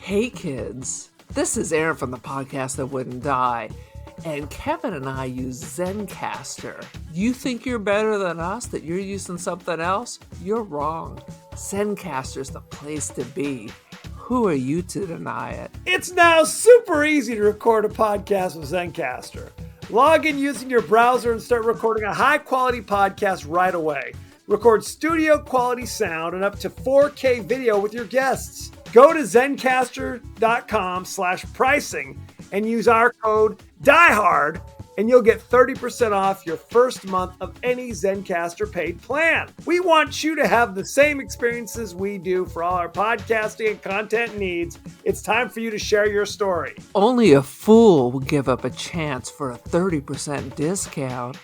Hey kids, this is Aaron from the podcast That Wouldn't Die, and Kevin and I use Zencastr. You think you're better than us, that you're using something else? You're wrong. Zencastr's the place to be. Who are you to deny it? It's now super easy to record a podcast with Zencastr. Log in using your browser and start recording a high-quality podcast right away. Record studio-quality sound and up to 4K video with your guests. Go to zencastr.com/pricing and use our code DIEHARD and you'll get 30% off your first month of any Zencastr paid plan. We want you to have the same experiences we do for all our podcasting and content needs. It's time for you to share your story. Only a fool will give up a chance for a 30% discount.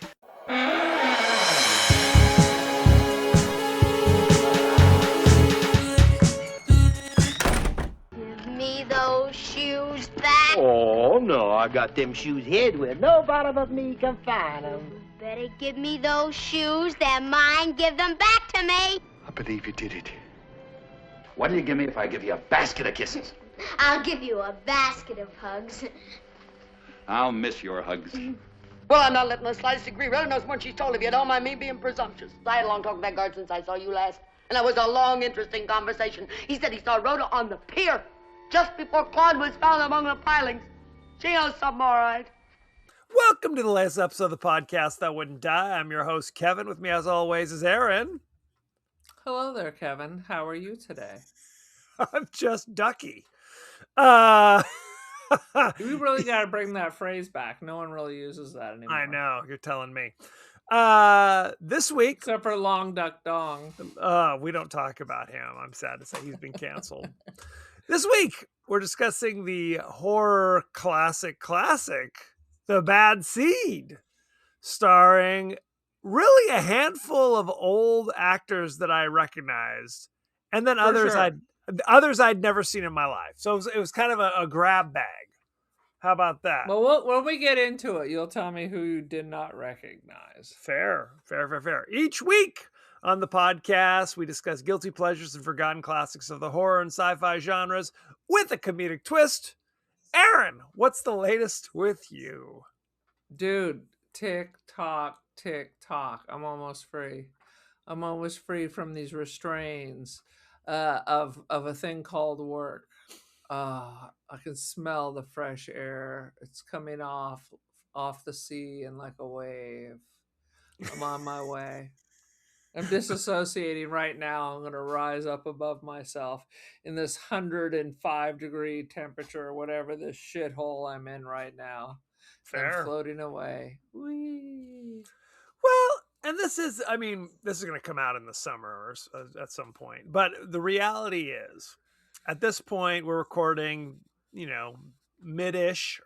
Shoes back? Oh, no, I got them shoes hid where nobody but me can find them. Better give me those shoes. They're mine. Give them back to me. I believe you did it. What do you give me if I give you a basket of kisses? I'll give you a basket of hugs. I'll miss your hugs. Well, I'm not letting the slightest degree really knows when she's told if you don't mind me being presumptuous. I had a long talk with that guard since I saw you last. And that was a long, interesting conversation. He said he saw Rhoda on the pier just before Claude was found among the pilings. She knows something, all right. Welcome to the latest episode of the podcast That Wouldn't Die. I'm your host, Kevin. With me, as always, is Aaron. Hello there, Kevin. How are you today? I'm just Ducky. We really got to bring that phrase back. No one really uses that anymore. I know, you're telling me. This week, except for Long Duck Dong. We don't talk about him. I'm sad to say he's been canceled. This week, we're discussing the horror classic, The Bad Seed, starring really a handful of old actors that I recognized, and then others I'd never seen in my life. So it was kind of a grab bag. How about that? Well, when we get into it, you'll tell me who you did not recognize. Fair. Each week on the podcast, we discuss guilty pleasures and forgotten classics of the horror and sci-fi genres with a comedic twist. Aaron, what's the latest with you? Dude, tick tock. I'm almost free. I'm almost free from these restraints of a thing called work. I can smell the fresh air. It's coming off the sea and like a wave. I'm on my way. I'm disassociating right now. I'm going to rise up above myself in this 105-degree temperature, or whatever this shithole I'm in right now. Fair. I'm floating away. Whee. Well, and this is going to come out in the summer or at some point. But the reality is, at this point, we're recording, early mid-ish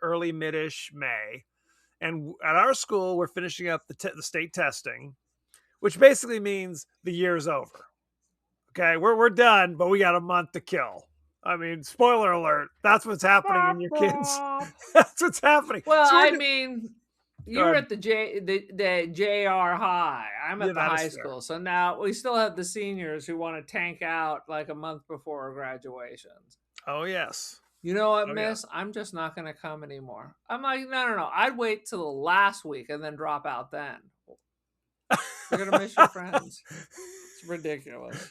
May. And at our school, we're finishing up the state testing, which basically means the year's over. Okay, we're done, but we got a month to kill. I mean, spoiler alert, that's what's happening in your kids. That's what's happening. Well, you were at the JR High. I'm at the high school. So now we still have the seniors who want to tank out like a month before graduations. Oh, yes. You know what, miss? Yeah. I'm just not going to come anymore. I'm like, no. I'd wait till the last week and then drop out then. You're going to miss your friends. It's ridiculous.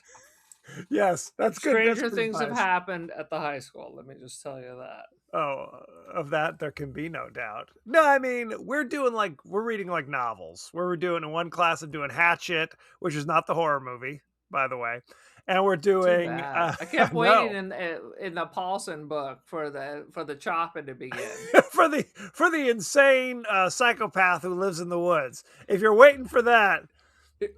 Yes, that's good. Stranger things have happened at the high school. Let me just tell you that. Oh, of that, there can be no doubt. No, I mean, we're reading like novels. We're doing in one class of doing Hatchet, which is not the horror movie, by the way. And we're doing. I kept waiting in the Paulson book for the chopping to begin. for the insane psychopath who lives in the woods. If you're waiting for that.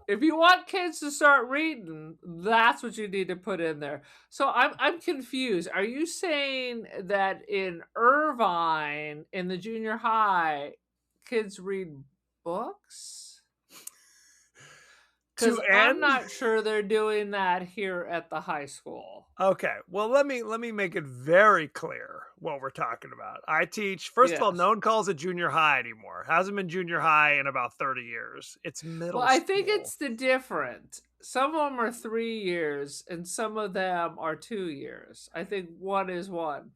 If you want kids to start reading, that's what you need to put in there. So I'm confused. Are you saying that in Irvine, in the junior high, kids read books? Because I'm not sure they're doing that here at the high school. Okay, well, let me make it very clear what we're talking about. I teach, first of all, no one calls it junior high anymore. It hasn't been junior high in about 30 years. It's middle school. I think it's the different. some of them are 3 years, and some of them are 2 years. I think one is one.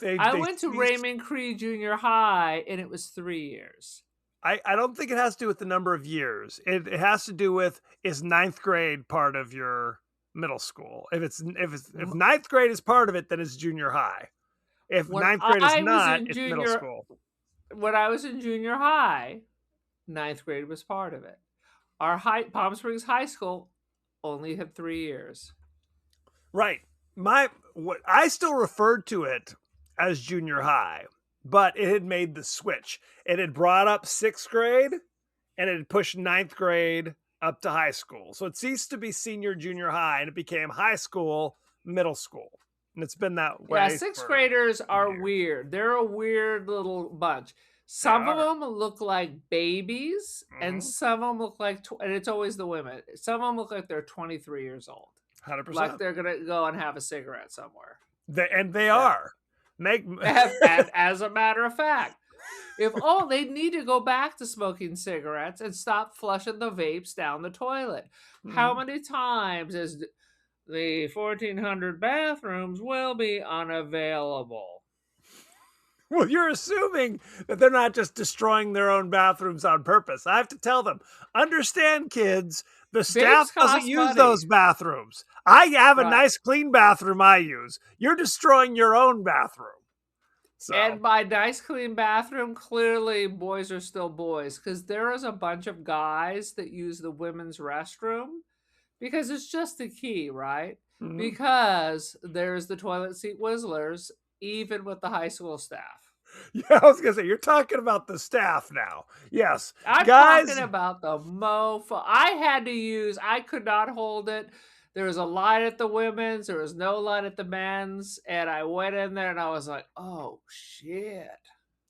I went to Raymond Cree Junior High, and it was 3 years. I don't think it has to do with the number of years. It has to do with, is ninth grade part of your middle school? If ninth grade is part of it, then it's junior high. If ninth grade is not, it's middle school. When I was in junior high, ninth grade was part of it. Our Palm Springs High School only had 3 years. Right. I still referred to it as junior high, but it had made the switch. It had brought up 6th grade and it had pushed 9th grade up to high school. So it ceased to be senior, junior high, and it became high school, middle school. And it's been that way. Yeah, 6th graders are weird. They're a weird little bunch. Some of them look like babies, and some of them look like, and it's always the women. Some of them look like they're 23 years old. 100%. Like they're going to go and have a cigarette somewhere. They are. As a matter of fact. They need to go back to smoking cigarettes and stop flushing the vapes down the toilet. How many times is the 1,400 bathrooms will be unavailable? Well, you're assuming that they're not just destroying their own bathrooms on purpose. I have to tell them, understand, kids, the staff doesn't use those bathrooms. I have a nice, clean bathroom I use. You're destroying your own bathroom. So. And by nice, clean bathroom, clearly boys are still boys, because there is a bunch of guys that use the women's restroom because it's just the key, right? Mm-hmm. Because there's the toilet seat whistlers, even with the high school staff. Yeah, I was going to say, you're talking about the staff now. Yes. I'm talking about the mofo. I could not hold it. There was a line at the women's. There was no line at the men's. And I went in there and I was like, oh, shit.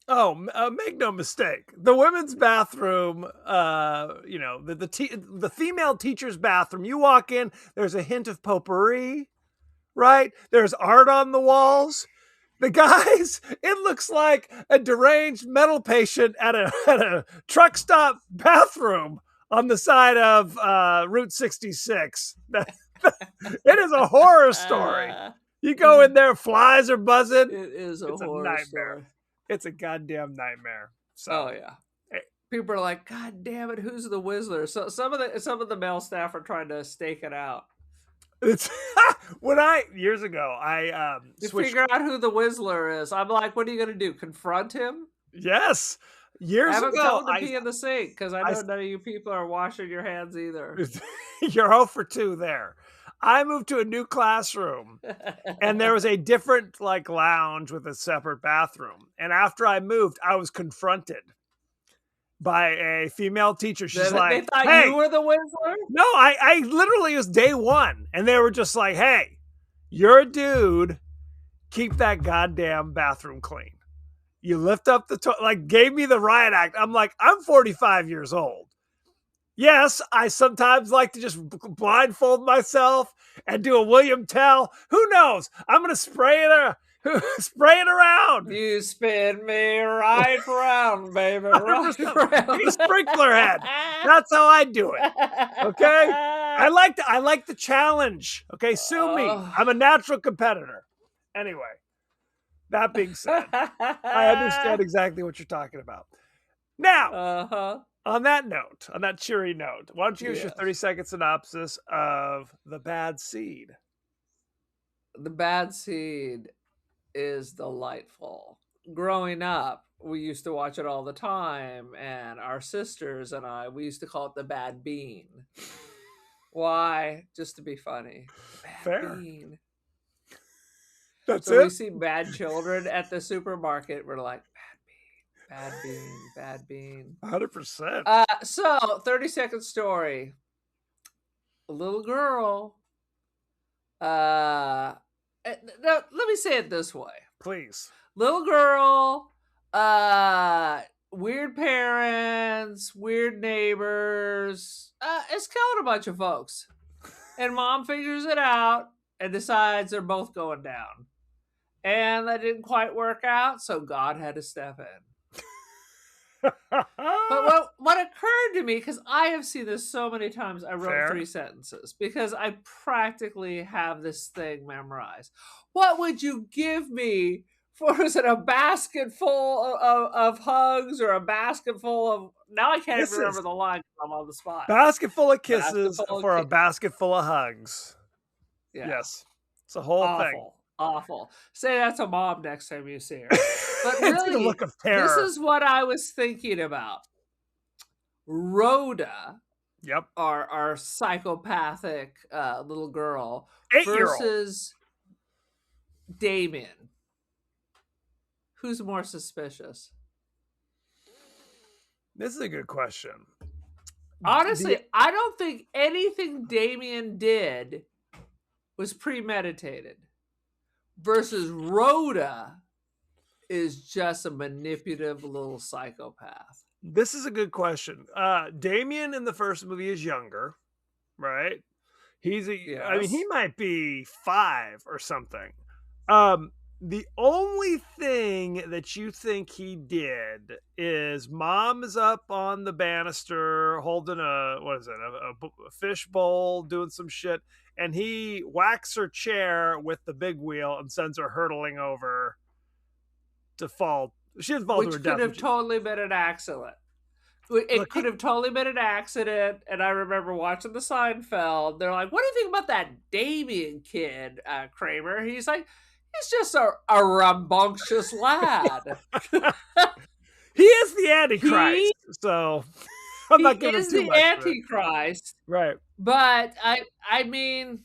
Oh, make no mistake. The women's bathroom, the female teacher's bathroom, you walk in, there's a hint of potpourri, right? There's art on the walls. The guys, it looks like a deranged mental patient at a truck stop bathroom on the side of Route 66. It is a horror story. You go in there, flies are buzzing. It is a horror story. It's a goddamn nightmare. So, oh yeah, people are like, God damn it, who's the Whistler? So some of the male staff are trying to stake it out. It's years ago I figure out who the Whistler is. I'm like, what are you gonna do? Confront him? Yes. Years ago, tell him to pee in the sink, because I know none of you people are washing your hands either. You're 0 for 2 there. I moved to a new classroom, and there was a different lounge with a separate bathroom. And after I moved, I was confronted by a female teacher. She's they thought you were the Whistler? No, I literally, it was day one, and they were just like, hey, you're a dude, keep that goddamn bathroom clean. You lift up the toilet, gave me the riot act. I'm like, I'm 45 years old. Yes, I sometimes like to just blindfold myself and do a William Tell. Who knows? I'm going to spray it around. You spin me right round, baby. Right around. A sprinkler head. That's how I do it. Okay? I like the challenge. Okay, sue me. I'm a natural competitor. Anyway, that being said, I understand exactly what you're talking about. Now, on that cheery note, why don't you use your 30-second synopsis of The Bad Seed? The Bad Seed is delightful. Growing up, we used to watch it all the time, and our sisters and I, we used to call it The Bad Bean. Why? Just to be funny. Fair. Bean. That's so it. We see bad children at the supermarket. We're like, bad bean. 100%. So 30-second story. A little girl. Now, let me say it this way. Please. Little girl, weird parents, weird neighbors. It's killing a bunch of folks. And mom figures it out and decides they're both going down. And that didn't quite work out, so God had to step in. But what occurred to me, because I have seen this so many times, I wrote Fair. 3 sentences because I practically have this thing memorized. What would you give me for, is it a basket full of hugs or a basket full of, now I can't even remember the line because I'm on the spot. Basket full of kisses Basket full of for a basket full of hugs. Yeah. Yes. It's a whole thing. Awful. Say that to mom next time you see her. But It's gonna really, look of terror. this is what I was thinking about. Rhoda, Yep. our psychopathic little girl, 8-year-old. versus Damien. Who's more suspicious? This is a good question. Honestly, I don't think anything Damien did was premeditated. Versus Rhoda is just a manipulative little psychopath. This is a good question. Damien in the first movie is younger, right? I mean, he might be 5 or something. The only thing that you think he did is mom is up on the banister holding a fish bowl, doing some shit, and he whacks her chair with the big wheel and sends her hurtling over to fall. She didn't fall to her Which death. could have totally been an accident. It could have totally been an accident. And I remember watching the Seinfeld. They're like, what do you think about that Damien kid, Kramer? He's like, he's just a rambunctious lad. He is the Antichrist. So I'm not giving He is too the much credit. Antichrist. Right. But I mean,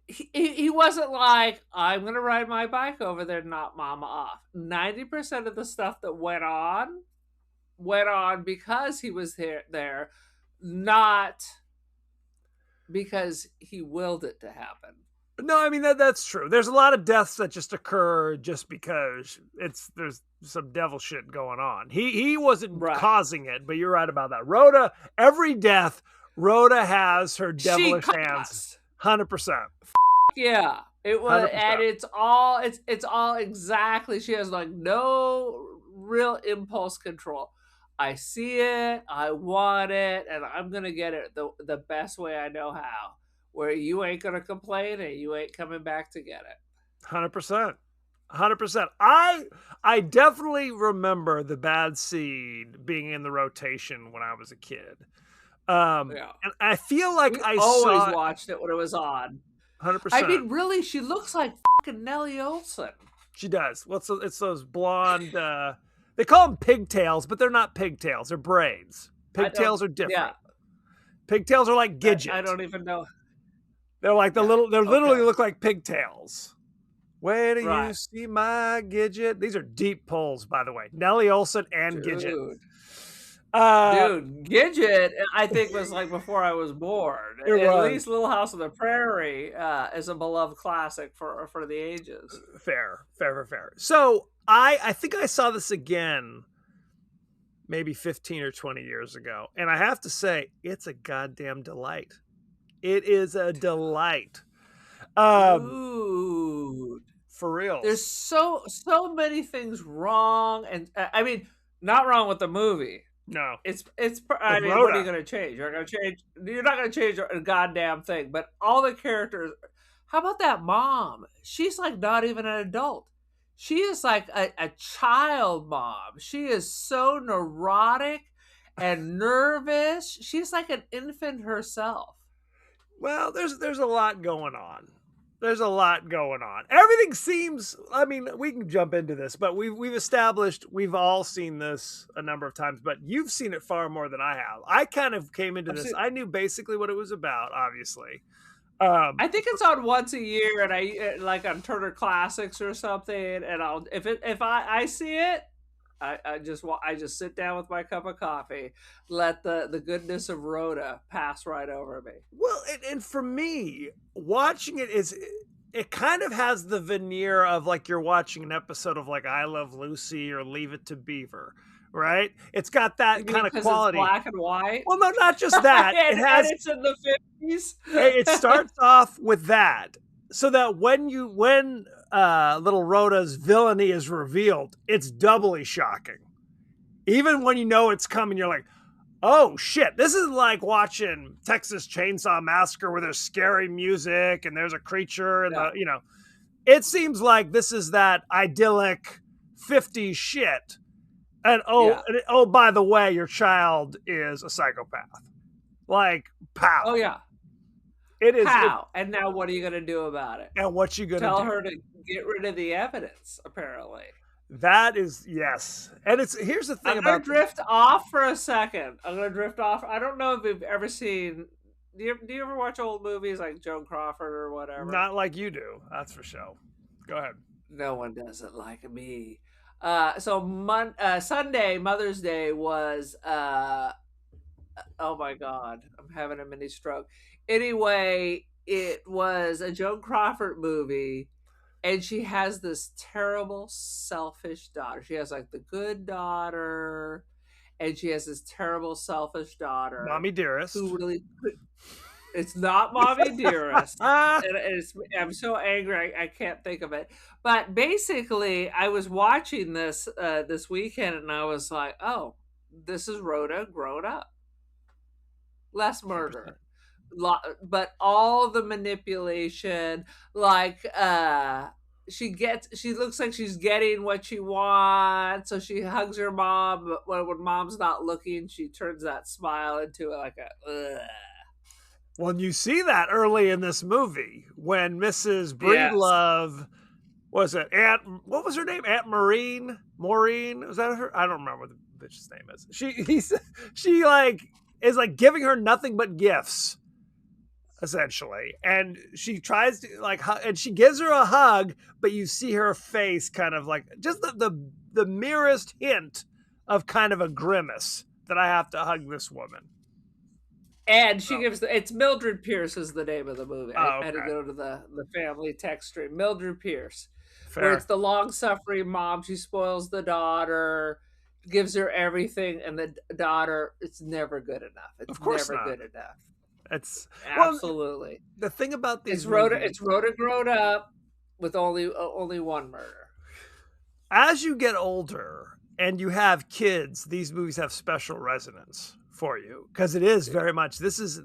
he wasn't like, I'm going to ride my bike over there and knock mama off. 90% of the stuff that went on because he was there, not because he willed it to happen. No, I mean that's true. There's a lot of deaths that just occur just because there's some devil shit going on. He wasn't causing it, but you're right about that. Rhoda, every death, Rhoda has her devilish hands. 100%. Yeah, it was, 100%. and it's all exactly. She has like no real impulse control. I see it, I want it, and I'm gonna get it the best way I know how. Where you ain't gonna complain and you ain't coming back to get it. 100%. 100%. I definitely remember The Bad Seed being in the rotation when I was a kid. And I feel like I always watched it when it was on. 100%. I mean, really, she looks like fucking Nellie Olson. She does. It's those blonde. They call them pigtails, but they're not pigtails. They're braids. Pigtails are different. Yeah. Pigtails are like Gidget. I don't even know. They're like literally look like pigtails. Where do you see my Gidget? These are deep pulls, by the way. Nellie Olson and Gidget. Dude, Gidget, I think, was like before I was born. At least Little House on the Prairie is a beloved classic for the ages. Fair. So I think I saw this again maybe 15 or 20 years ago. And I have to say, it's a goddamn delight. It is a delight. Dude. For real. There's so many things wrong. And I mean, not wrong with the movie. No. I mean, what are you going to change? You're not going to change a goddamn thing. But all the characters, how about that mom? She's like not even an adult. She is like a child mom. She is so neurotic and nervous. She's like an infant herself. Well, there's a lot going on. Everything seems, I mean, we can jump into this, but we've established, we've all seen this a number of times, but you've seen it far more than I have. I kind of came into this. I knew basically what it was about, obviously. I think it's on once a year, and I like on Turner Classics or something. And I'll if I see it, I just sit down with my cup of coffee, let the goodness of Rhoda pass right over me. Well, and for me, watching it kind of has the veneer of like you're watching an episode of like I Love Lucy or Leave It to Beaver. Right? It's got that kind of quality. It's black and white. Well, no, not just that. And it's in the 50s. It starts off with that, so that when little Rhoda's villainy is revealed, it's doubly shocking. Even when you know it's coming, you're like, oh shit, this is like watching Texas Chainsaw Massacre where there's scary music and there's a creature and it seems like this is that idyllic 50s shit. And oh, by the way, your child is a psychopath. Like, pow. Oh yeah. It is. How? And now what are you going to do about it? And what you going to tell do? her to get rid of the evidence, apparently. That is, yes. And here's the thing I'm going to drift off for a second. I'm going to drift off. I don't know if you've ever seen, do you ever watch old movies like Joan Crawford or whatever? Not like you do. That's for sure. Go ahead. No one does it like me. Sunday, Mother's Day was, oh my God, I'm having a mini stroke. Anyway, it was a Joan Crawford movie, and she has this terrible, selfish daughter. She has like the good daughter, and she has this terrible, selfish daughter. Mommy Dearest. Who really... It's not Mommy Dearest. I'm so angry I can't think of it. But basically, I was watching this this weekend, and I was like, oh, this is Rhoda grown up. Less murder. But all the manipulation, like she looks like she's getting what she wants, so she hugs her mom, but when mom's not looking, she turns that smile into like a ugh. Well, you see that early in this movie when Mrs. Breedlove, was it what was her name? Aunt Maureen? Was that her? I don't remember what the bitch's name is. She like is like giving her nothing but gifts, essentially. And she tries to like, and she gives her a hug, but you see her face kind of like just the merest hint of kind of a grimace that I have to hug this woman. And she gives it's Mildred Pierce is the name of the movie. I had to okay. go to the family text stream. Mildred Pierce. Fair. Where it's the long-suffering mom. She spoils the daughter, gives her everything, and the daughter, it's never good enough. It's of course never not. Good enough. It's absolutely. The thing about these it's Rhoda grown up with only one murder. As you get older and you have kids, these movies have special resonance for you because it is very much, this is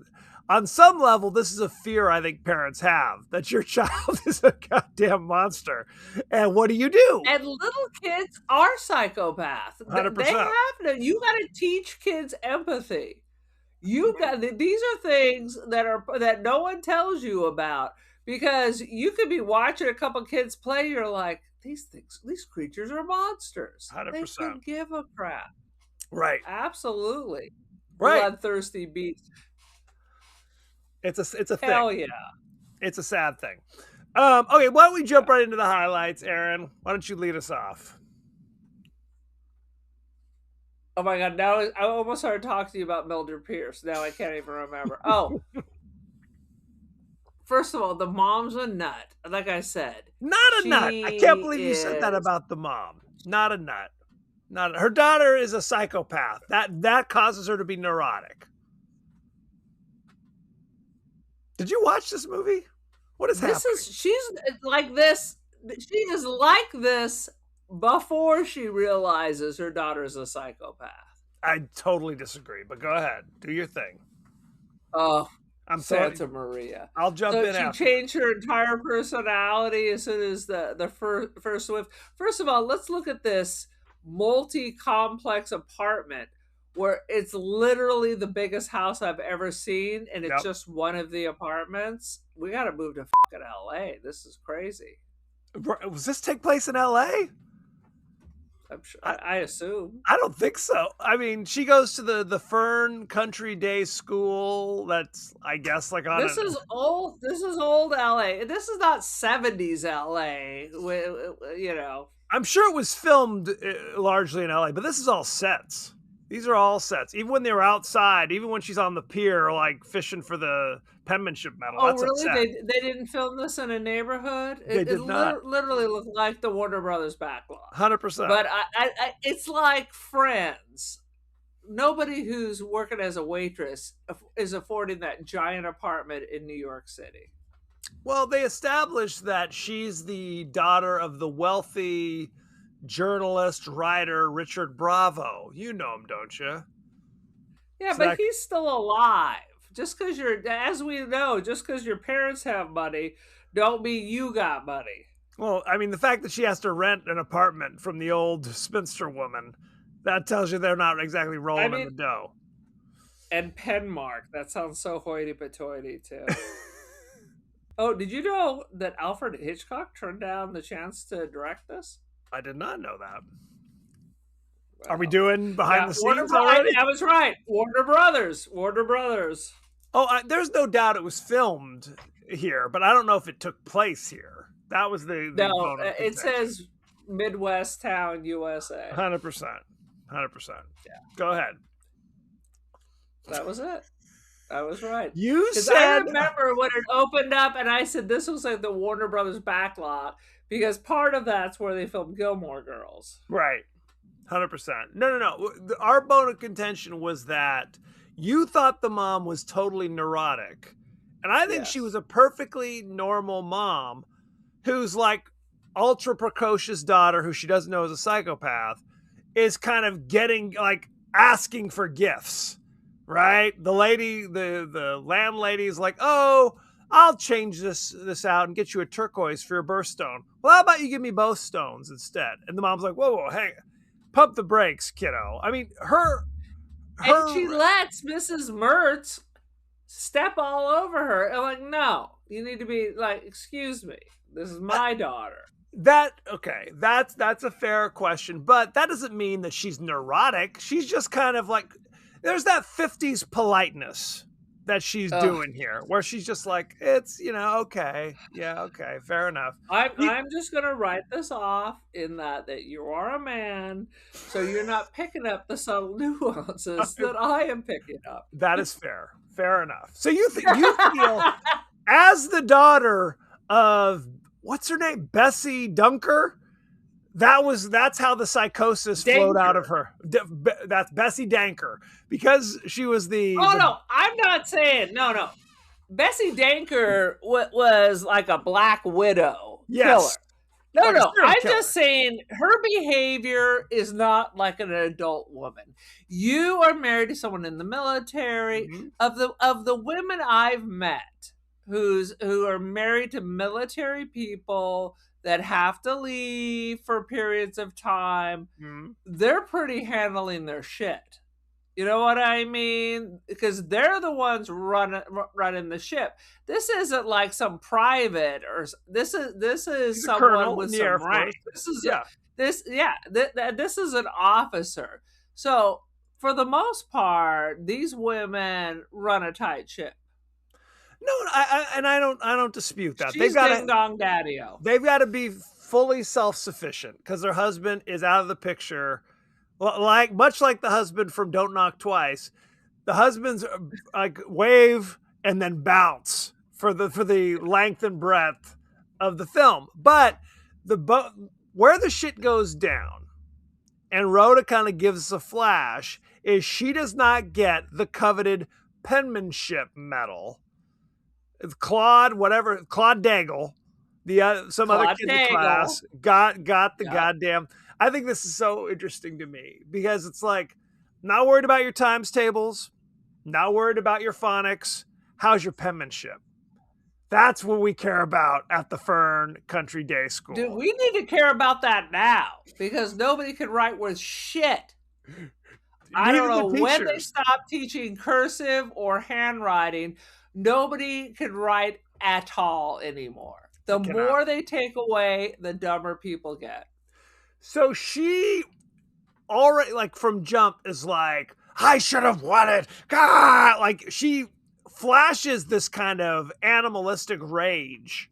on some level, this is a fear I think parents have, that your child is a goddamn monster. And what do you do? And little kids are psychopaths. 100%. They have you got to teach kids empathy. These are things that no one tells you about, because you could be watching a couple kids play, you're like, these creatures are monsters. 100%. They don't give a crap. Right. Absolutely. Right. Bloodthirsty beasts. It's a thing. Hell yeah. It's a sad thing. Okay, why don't we jump right into the highlights, Aaron? Why don't you lead us off? Oh my God, now I almost started talking to you about Mildred Pierce. Now I can't even remember. Oh. First of all, the mom's a nut. Like I said. Not a nut. I can't believe you said that about the mom. Not a nut. Her daughter is a psychopath. That causes her to be neurotic. Did you watch this movie? What is happening? She's like this. She is like this before she realizes her daughter is a psychopath. I totally disagree, but go ahead. Do your thing. Oh, I'm Santa Maria. I'll jump in after. She changed her entire personality as soon as the first Swift. First of all, let's look at this multi-complex apartment where it's literally the biggest house I've ever seen, and it's just one of the apartments. We got to move to fucking LA. This is crazy. Does this take place in LA? I'm sure. I assume. I don't think so. I mean, she goes to the Fern Country Day School. That's, I guess, like on. This is old. This is old LA. This is not 70s LA. You know. I'm sure it was filmed largely in LA, but this is all sets. These are all sets. Even when they were outside, even when she's on the pier, like fishing for the penmanship medal. Oh, that's really? They didn't film this in a neighborhood? They did not. Literally looked like the Warner Brothers backlot. 100%. But it's like Friends. Nobody who's working as a waitress is affording that giant apartment in New York City. Well, they established that she's the daughter of the wealthy journalist, writer Richard Bravo. You know him, don't you? Yeah, So but that- he's still alive. Just because as we know, just because your parents have money, don't mean you got money. Well, I mean, the fact that she has to rent an apartment from the old spinster woman, that tells you they're not exactly rolling in the dough. And Penmark, that sounds so hoity-toity too. Oh, did you know that Alfred Hitchcock turned down the chance to direct this? I did not know that. Are we doing behind the scenes Warner, already? I was right. Warner Brothers. Oh, there's no doubt it was filmed here, but I don't know if it took place here. That was the No, bone of it contention. says Midwest Town, USA. 100%. Yeah. Go ahead. That was it. I was right. You Because said I remember when it opened up, and I said this was like the Warner Brothers backlot, because part of that's where they filmed Gilmore Girls. right. 100%. No. Our bone of contention was that you thought the mom was totally neurotic. And I think she Yes. was a perfectly normal mom who's like ultra precocious daughter who she doesn't know is a psychopath is kind of getting like asking for gifts, right? The lady, the landlady is like, "Oh, I'll change this out and get you a turquoise for your birthstone. Well, how about you give me both stones instead?" And the mom's like, "Whoa, hang, pump the brakes, kiddo." I mean, her And she lets Mrs. Mertz step all over her. I'm like, no, you need to be like, excuse me, this is my daughter. That's a fair question, but that doesn't mean that she's neurotic. She's just kind of like, there's that 50s politeness that she's doing here, where she's just like, it's, okay, yeah, okay, fair enough. I'm just gonna write this off in that you are a man, so you're not picking up the subtle nuances that I am picking up. That is fair enough. So you feel as the daughter of what's her name, Bessie Dunker. That's how the psychosis flowed out of her. That's Bessie Danker, because she was the. Oh no, I'm not saying no. Bessie Danker was like a Black Widow killer. No, Like a serial I'm killer. just saying her behavior is not like an adult woman. You are married to someone in the military. Mhm. Of the women I've met who are married to military people that have to leave for periods of time, Mhm. they're pretty handling their shit. You know what I mean? Because they're the ones running the ship. This isn't like some private, or this is He's a someone colonel with in the Air some rank. Force. This is an officer. So for the most part, these women run a tight ship. No, I don't dispute that. She's ding dong daddy-o. They've got to be fully self-sufficient because their husband is out of the picture. Much like the husband from Don't Knock Twice, the husbands like wave and then bounce for the length and breadth of the film. But where the shit goes down, and Rhoda kind of gives us a flash, is she does not get the coveted penmanship medal. Claude Daigle, some other kid in the class got the goddamn. I think this is so interesting to me because it's like, not worried about your times tables, not worried about your phonics. How's your penmanship? That's what we care about at the Fern Country Day School. Dude, we need to care about that now because nobody can write worth shit. I don't know when they stopped teaching cursive or handwriting. Nobody can write at all anymore. The more they take away, the dumber people get. So she already, like, from jump is like, I should have won it. God, like she flashes this kind of animalistic rage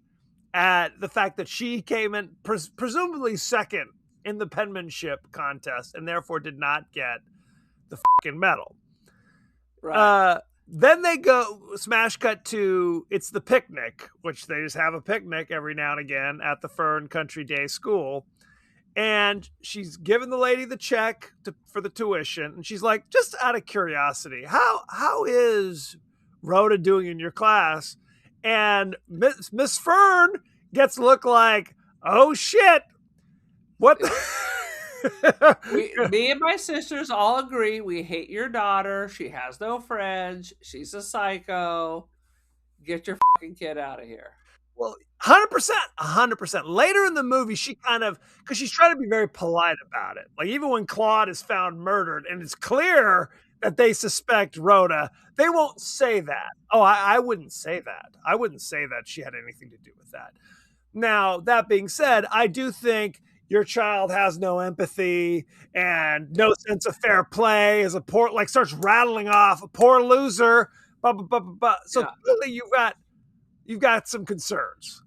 at the fact that she came in presumably second in the penmanship contest and therefore did not get the fucking medal. Right. Then they go smash cut to it's the picnic, which they just have a picnic every now and again at the Fern Country Day School. And she's giving the lady the check for the tuition. And she's like, just out of curiosity, how is Rhoda doing in your class? And Miss Fern gets to look like, oh shit. What? Me and my sisters all agree we hate your daughter. She has no friends. She's a psycho. Get your fucking kid out of here. Well, 100%, 100%. Later in the movie, she kind of, because she's trying to be very polite about it. Like, even when Claude is found murdered and it's clear that they suspect Rhoda, they won't say that. Oh, I wouldn't say that. I wouldn't say that she had anything to do with that. Now, that being said, I do think your child has no empathy and no sense of fair play, is a poor, like, starts rattling off a poor loser. So Yeah. clearly you've got some concerns.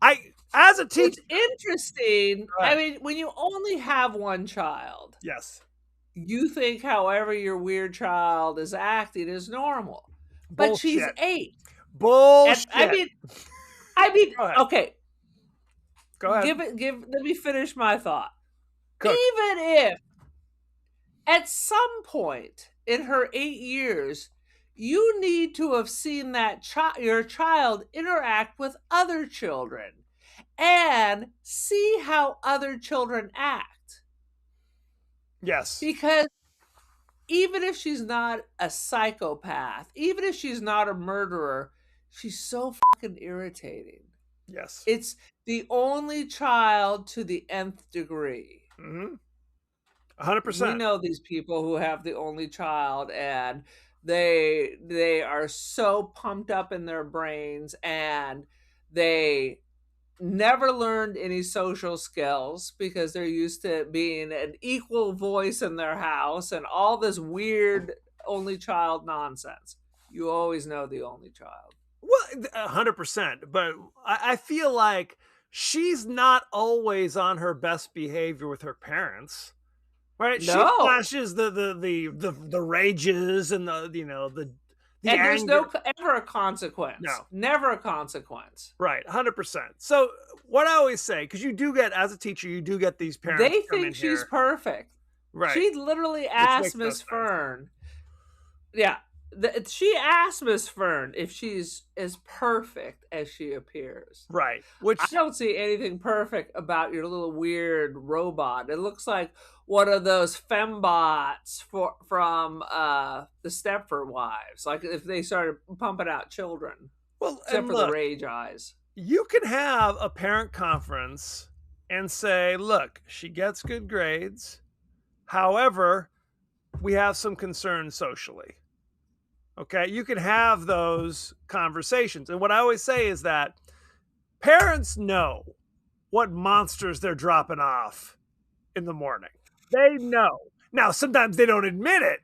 As a teacher, It's interesting. Go ahead. I mean, when you only have one child, yes, you think however your weird child is acting is normal. But she's bullshit. 8. And Bullshit. I mean, Go ahead. okay. Go ahead. Let me finish my thought. Cook. Even if at some point in her 8 years, you need to have seen that your child interact with other children and see how other children act. Yes. Because even if she's not a psychopath, even if she's not a murderer, she's so fucking irritating. Yes. It's the only child to the nth degree. 100%. We know these people who have the only child, and they are so pumped up in their brains, and they never learned any social skills because they're used to being an equal voice in their house and all this weird only child nonsense. You always know the only child. Well, 100%. But I feel like she's not always on her best behavior with her parents. Right? No. She flashes the rages and the and there's anger. ever a consequence. No. Never a consequence. Right, 100%. So what I always say, because you do get, as a teacher, you do get these parents. They come in think she's here. perfect. Right. She literally makes asked no Miss sense. Fern. Yeah. She asked Miss Fern if she's as perfect as she appears. Right. Which I don't see anything perfect about your little weird robot. It looks like one of those fembots from the Stepford Wives. Like if they started pumping out children. well, Except and for look, the rage eyes. you can have a parent conference and say, look, she gets good grades. However, we have some concerns socially. Okay, you can have those conversations. And what I always say is that parents know what monsters they're dropping off in the morning. They know. Now, sometimes they don't admit it,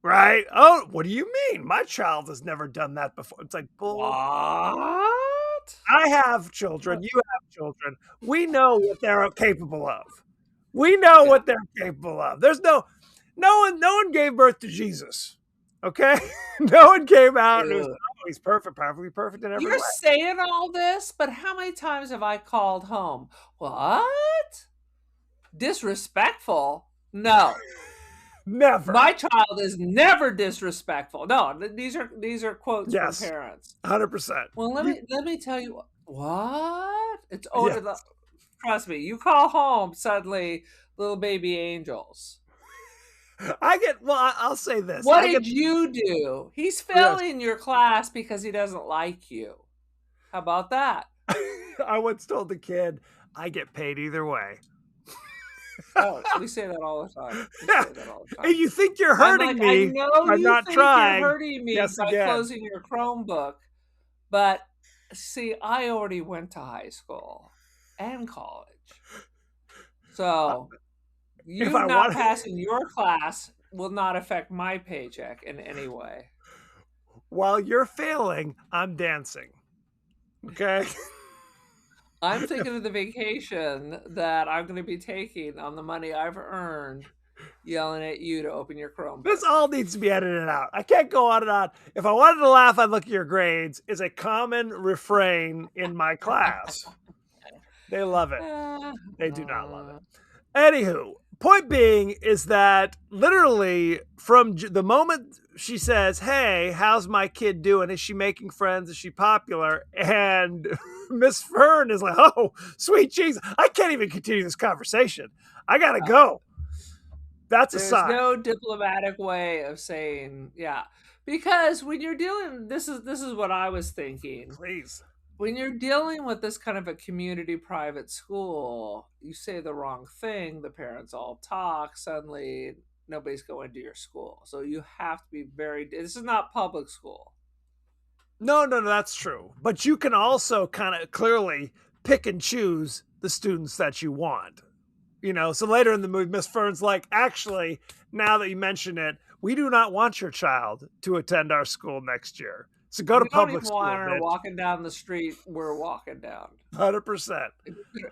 right? Oh, what do you mean? My child has never done that before. It's like, bull. What? I have children. You have children. We know what they're capable of. We know what they're capable of. There's no one gave birth to Jesus. Okay? No one came out and was, oh, he's perfect, perfectly perfect in every You're way. saying all this, but how many times have I called home? What? Disrespectful? No. Never. My child is never disrespectful. No, these are quotes Yes. from parents. 100%. Well, let me tell you what? It's Yes. trust me, you call home suddenly little baby angels. I'll say this. What did you do? He's failing your class because he doesn't like you. How about that? I once told the kid, I get paid either way. Oh, we say that all the time. We say that all the time. And you think you're hurting me I know by you not think trying. you're hurting me Yes, by again. closing your Chromebook, but see, I already went to high school and college, so you If I not wanted- passing your class will not affect my paycheck in any way. While you're failing, I'm dancing. Okay? I'm thinking of the vacation that I'm going to be taking on the money I've earned, yelling at you to open your Chromebook. This all needs to be edited out. I can't go on and on. If I wanted to laugh, I'd look at your grades is a common refrain in my class. They love it. They do not love it. Anywho, point being is that literally from the moment she says, hey, how's my kid doing? Is she making friends? Is she popular? And Miss Fern is like, oh, sweet Jesus. I can't even continue this conversation. I got to go. That's a There's sign. no diplomatic way of saying, yeah. Because when you're dealing, this is what I was thinking. Please. When you're dealing with this kind of a community private school, you say the wrong thing, the parents all talk, suddenly nobody's going to your school. So you have to be this is not public school. No, that's true. But you can also kind of clearly pick and choose the students that you want. You know, so later in the movie, Miss Fern's like, actually, now that you mention it, we do not want your child to attend our school next year. So go to public school. Want her bitch. walking down the street. We're walking down. 100%.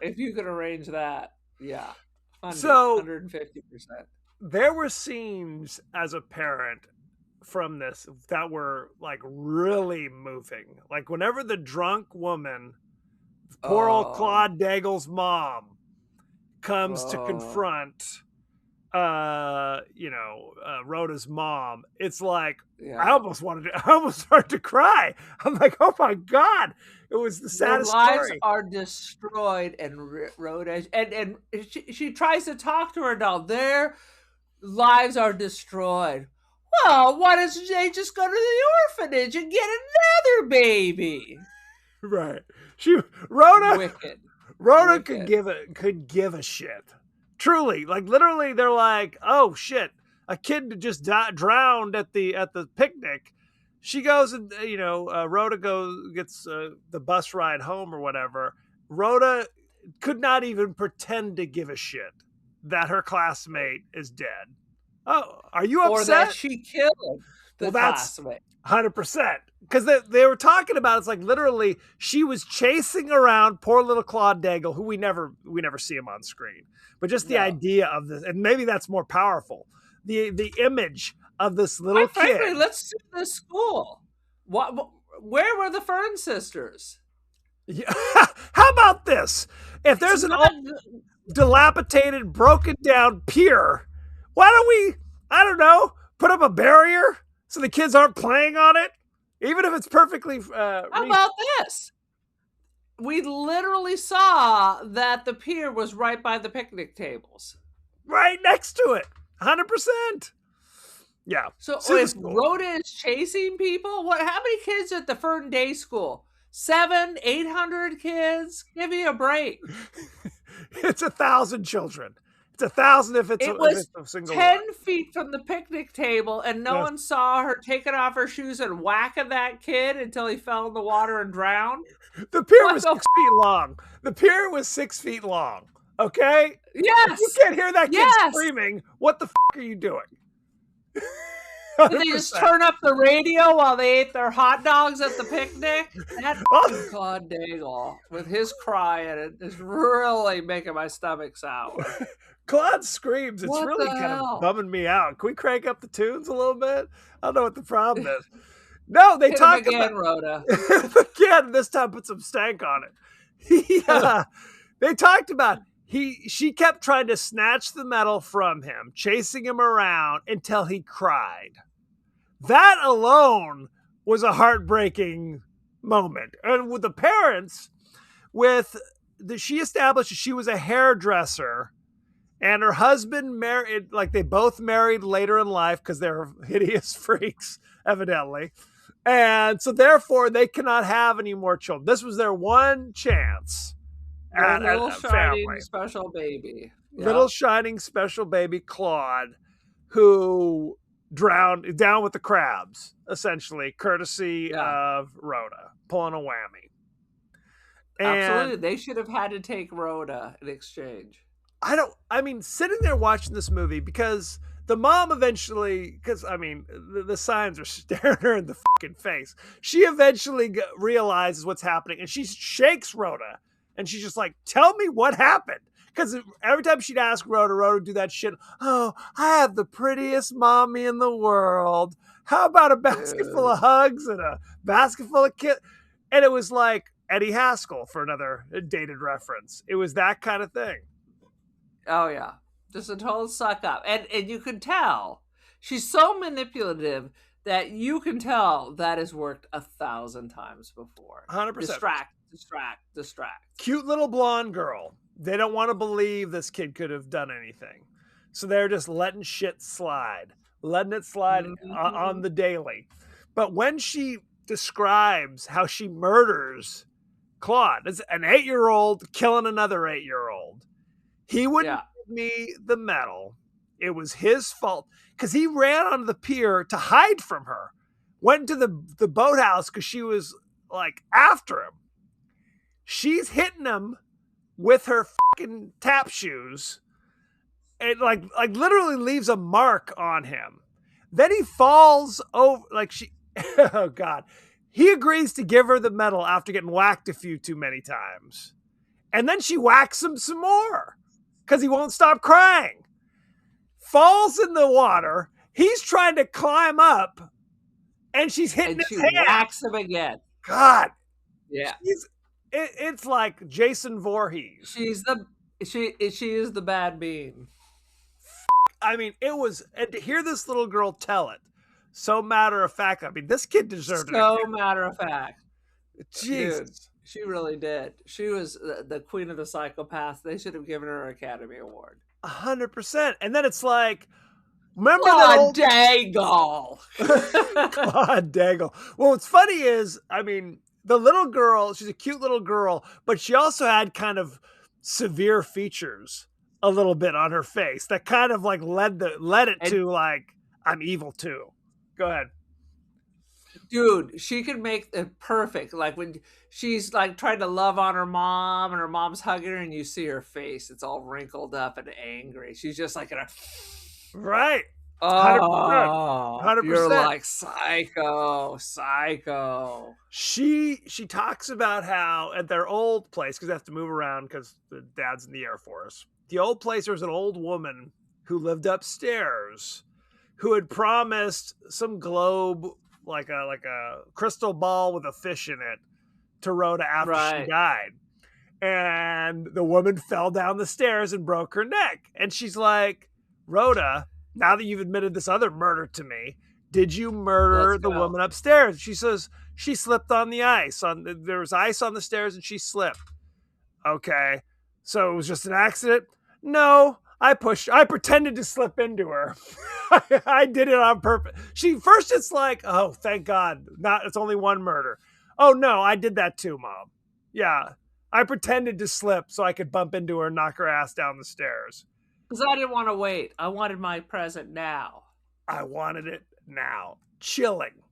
If you could arrange that, yeah. 150%. 150%. There were scenes as a parent from this that were like really moving. Like whenever the drunk woman, poor old Claude Daigle's mom, comes to confront Rhoda's mom, it's like I almost started to cry. I'm like, oh my god, it was the saddest Their lives story. are destroyed, and Rhoda and she tries to talk to her doll. Their lives are destroyed. Well, why doesn't they just go to the orphanage and get another baby? Right. Rhoda Wicked. could give a shit. Truly, like literally, they're like, "Oh shit, a kid just drowned at the picnic." She goes and Rhoda gets the bus ride home or whatever. Rhoda could not even pretend to give a shit that her classmate is dead. Oh, are you upset? Or that she killed the classmate. 100%. Because they were talking about, it's like literally she was chasing around poor little Claude Daigle, who we never see him on screen. But just the idea of this, and maybe that's more powerful. The image of this little kid. Frankly, let's sue this school. Where were the Fern sisters? Yeah. How about this? If there's an old, dilapidated, broken down pier, why don't we, I don't know, put up a barrier so the kids aren't playing on it? Even if it's perfectly... How about this? We literally saw that the pier was right by the picnic tables. Right next to it. 100%. Yeah. So if Rhoda is chasing people, how many kids at the Fern Day School? 700, 800 kids? Give me a break. It's 1,000 children. It's 1,000 if it's a single 10 one. feet from the picnic table, and no one saw her taking off her shoes and whacking that kid until he fell in the water and drowned. The pier was 6 feet long. The pier was 6 feet long. Okay? Yes. If you can't hear that kid screaming, what the are you doing? Did they just turn up the radio while they ate their hot dogs at the picnic? That Claude Daigle with his crying is really making my stomach sour. Claude screams. It's really kind of bumming me out. Can we crank up the tunes a little bit? I don't know what the problem is. No, they talk again, Rhoda. Again, this time put some stank on it. Yeah. They talked about she kept trying to snatch the medal from him, chasing him around until he cried. That alone was a heartbreaking moment. And with the parents, she established that she was a hairdresser, and her husband married, like they both married later in life because they're hideous freaks, evidently. And so therefore they cannot have any more children. This was their one chance. Little shining special baby. Yep. Little shining special baby Claude, who drowned down with the crabs, essentially, courtesy of Rhoda, pulling a whammy. Absolutely. They should have had to take Rhoda in exchange. Sitting there watching this movie, because the mom eventually, the signs are staring her in the fucking face. She eventually realizes what's happening, and she shakes Rhoda. And she's just like, tell me what happened. Because every time she'd ask Rhoda would do that shit. Oh, I have the prettiest mommy in the world. How about a basket full of hugs and a basket full of kids? And it was like Eddie Haskell, for another dated reference. It was that kind of thing. Oh, yeah. Just a total suck up. And you could tell. She's so manipulative that you can tell that has worked 1,000 times before. 100%. Distract. Cute little blonde girl. They don't want to believe this kid could have done anything. So they're just letting shit slide, letting it slide on the daily. But when she describes how she murders Claude, it's an 8-year-old killing another 8-year-old, he wouldn't give me the medal. It was his fault because he ran onto the pier to hide from her, went to the boathouse because she was like after him. She's hitting him with her fucking tap shoes. It like literally leaves a mark on him. Then he falls over like she oh God. He agrees to give her the medal after getting whacked a few too many times. And then she whacks him some more because he won't stop crying. Falls in the water. He's trying to climb up and she's hitting his hand. Whacks him again. God. Yeah. It's like Jason Voorhees. She is the bad bean. I mean, it was, and to hear this little girl tell it so matter of fact. I mean, this kid deserved it. So matter of fact. Jesus. Dude, she really did. She was the queen of the psychopaths. They should have given her an Academy Award. 100%. And then it's like, remember God that Daigle. God Daigle. Well, what's funny is, I mean, the little girl, she's a cute little girl, but she also had kind of severe features a little bit on her face that kind of like led it to like, I'm evil too. Go ahead. Dude, she could make it perfect. Like when she's like trying to love on her mom and her mom's hugging her and you see her face. It's all wrinkled up and angry. She's just like in a... Right. 100%. 100%. You're like psycho. She talks about how at their old place, because they have to move around because the dad's in the Air Force. The old place, there was an old woman who lived upstairs who had promised some globe, like a crystal ball with a fish in it, to Rhoda after she died. And the woman fell down the stairs and broke her neck. And she's like, Rhoda, now that you've admitted this other murder to me, did you murder the woman upstairs? She says she slipped on the ice. There was ice on the stairs and she slipped. Okay. So it was just an accident? No, I pretended to slip into her. I did it on purpose. First it's like, oh, thank God. It's only one murder. Oh no, I did that too, Mom. Yeah. I pretended to slip so I could bump into her and knock her ass down the stairs. Because I didn't want to wait. I wanted my present now. I wanted it now. Chilling.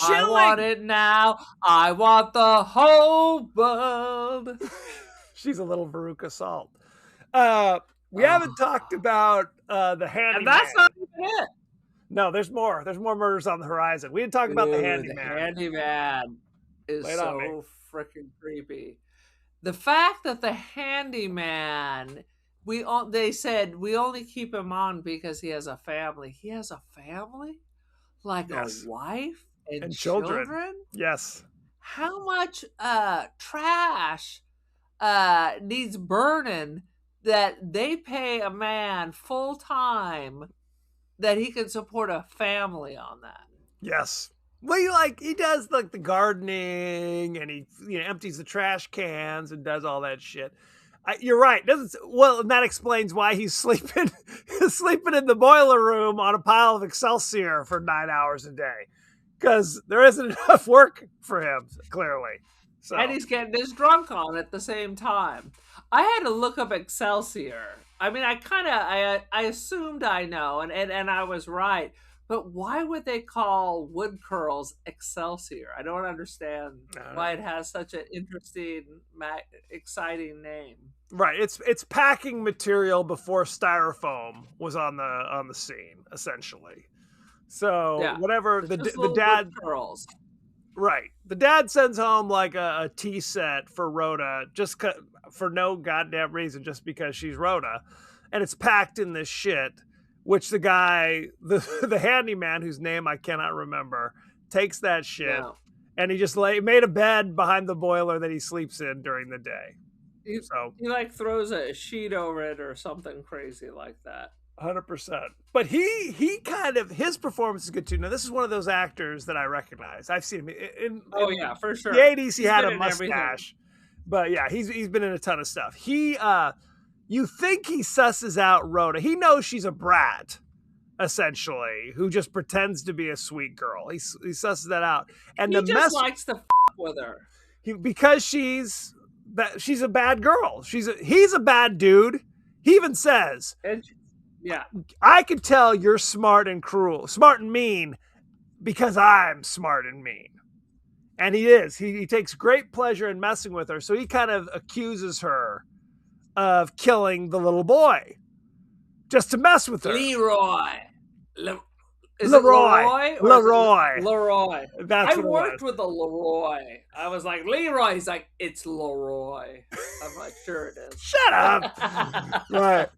I want it now. I want the whole world. She's a little Veruca Salt. We haven't talked about the handyman. And that's not even it. No, there's more. There's more murders on the horizon. We didn't talk about the handyman. The handyman is so freaking creepy. The fact that the handyman, they said we only keep him on because he has a family. He has a family? Like a wife and children? Yes. How much trash needs burning that they pay a man full time that he can support a family on that? Yes. Well, he does like the gardening and he empties the trash cans and does all that shit. You're right. And that explains why he's sleeping in the boiler room on a pile of Excelsior for 9 hours a day, because there isn't enough work for him, clearly. So. And he's getting his drunk on at the same time. I had to look up Excelsior. I mean, I assumed I know, and I was right. But why would they call wood curls Excelsior? I don't understand why it has such an interesting, exciting name. Right, it's packing material before styrofoam was on the scene, essentially. So whatever the dad curls. Right, the dad sends home like a tea set for Rhoda just for no goddamn reason, just because she's Rhoda, and it's packed in this shit. Which the guy, the handyman, whose name I cannot remember, takes that shit and he just made a bed behind the boiler that he sleeps in during the day. He like throws a sheet over it or something crazy like that. 100%. But he kind of, his performance is good too. Now this is one of those actors that I recognize. I've seen him in for sure. The 80s. He had a mustache, but yeah, he's been in a ton of stuff. you think he susses out Rhoda. He knows she's a brat, essentially, who just pretends to be a sweet girl. He susses that out. And he just likes to with her. Because she's a bad girl. He's a bad dude. He even says, yeah, I could tell you're smart and mean because I'm smart and mean. And he is. He takes great pleasure in messing with her. So he kind of accuses her of killing the little boy just to mess with her. Leroy. Leroy. Leroy. That's I worked with a Leroy. I was like, Leroy. He's like, it's Leroy. I'm like, sure it is. Shut up. Right.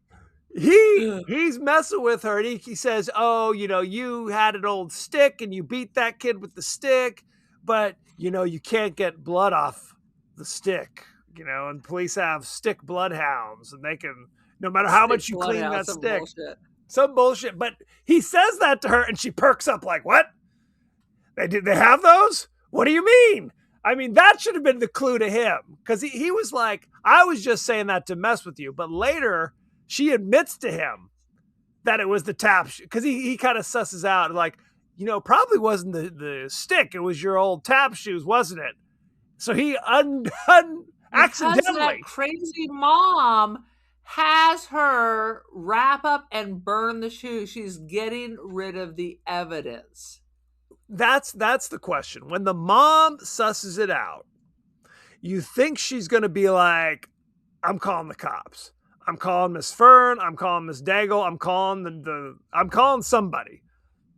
He's messing with her, and he says, oh, you had an old stick and you beat that kid with the stick, but you can't get blood off the stick, and police have stick bloodhounds, and they can, no matter how much you clean that stick, some bullshit. But he says that to her, and she perks up like, what? They have those? What do you mean? I mean, that should have been the clue to him, because he was like, I was just saying that to mess with you. But later, she admits to him that it was the tap, because he kind of susses out, like, probably wasn't the stick. It was your old tap shoes, wasn't it? So he accidentally. That crazy mom has her wrap up and burn the shoes. She's getting rid of the evidence. That's the question. When the mom susses it out, you think she's going to be like, I'm calling the cops. I'm calling Miss Fern. I'm calling Miss Daigle. I'm calling I'm calling somebody.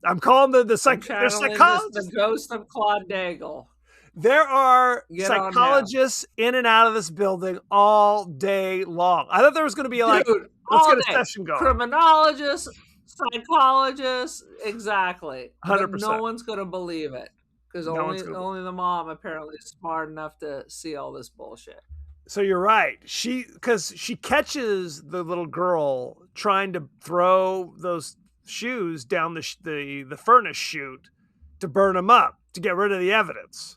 I'm calling the psychologist. The ghost of Claude Daigle. There are psychologists in and out of this building all day long. I thought there was going to be like, let's get a session going. Criminologists, psychologists, exactly. 100%. No one's going to believe it because only the mom apparently is smart enough to see all this bullshit. So you're right. Because she catches the little girl trying to throw those shoes down the furnace chute to burn them up, to get rid of the evidence.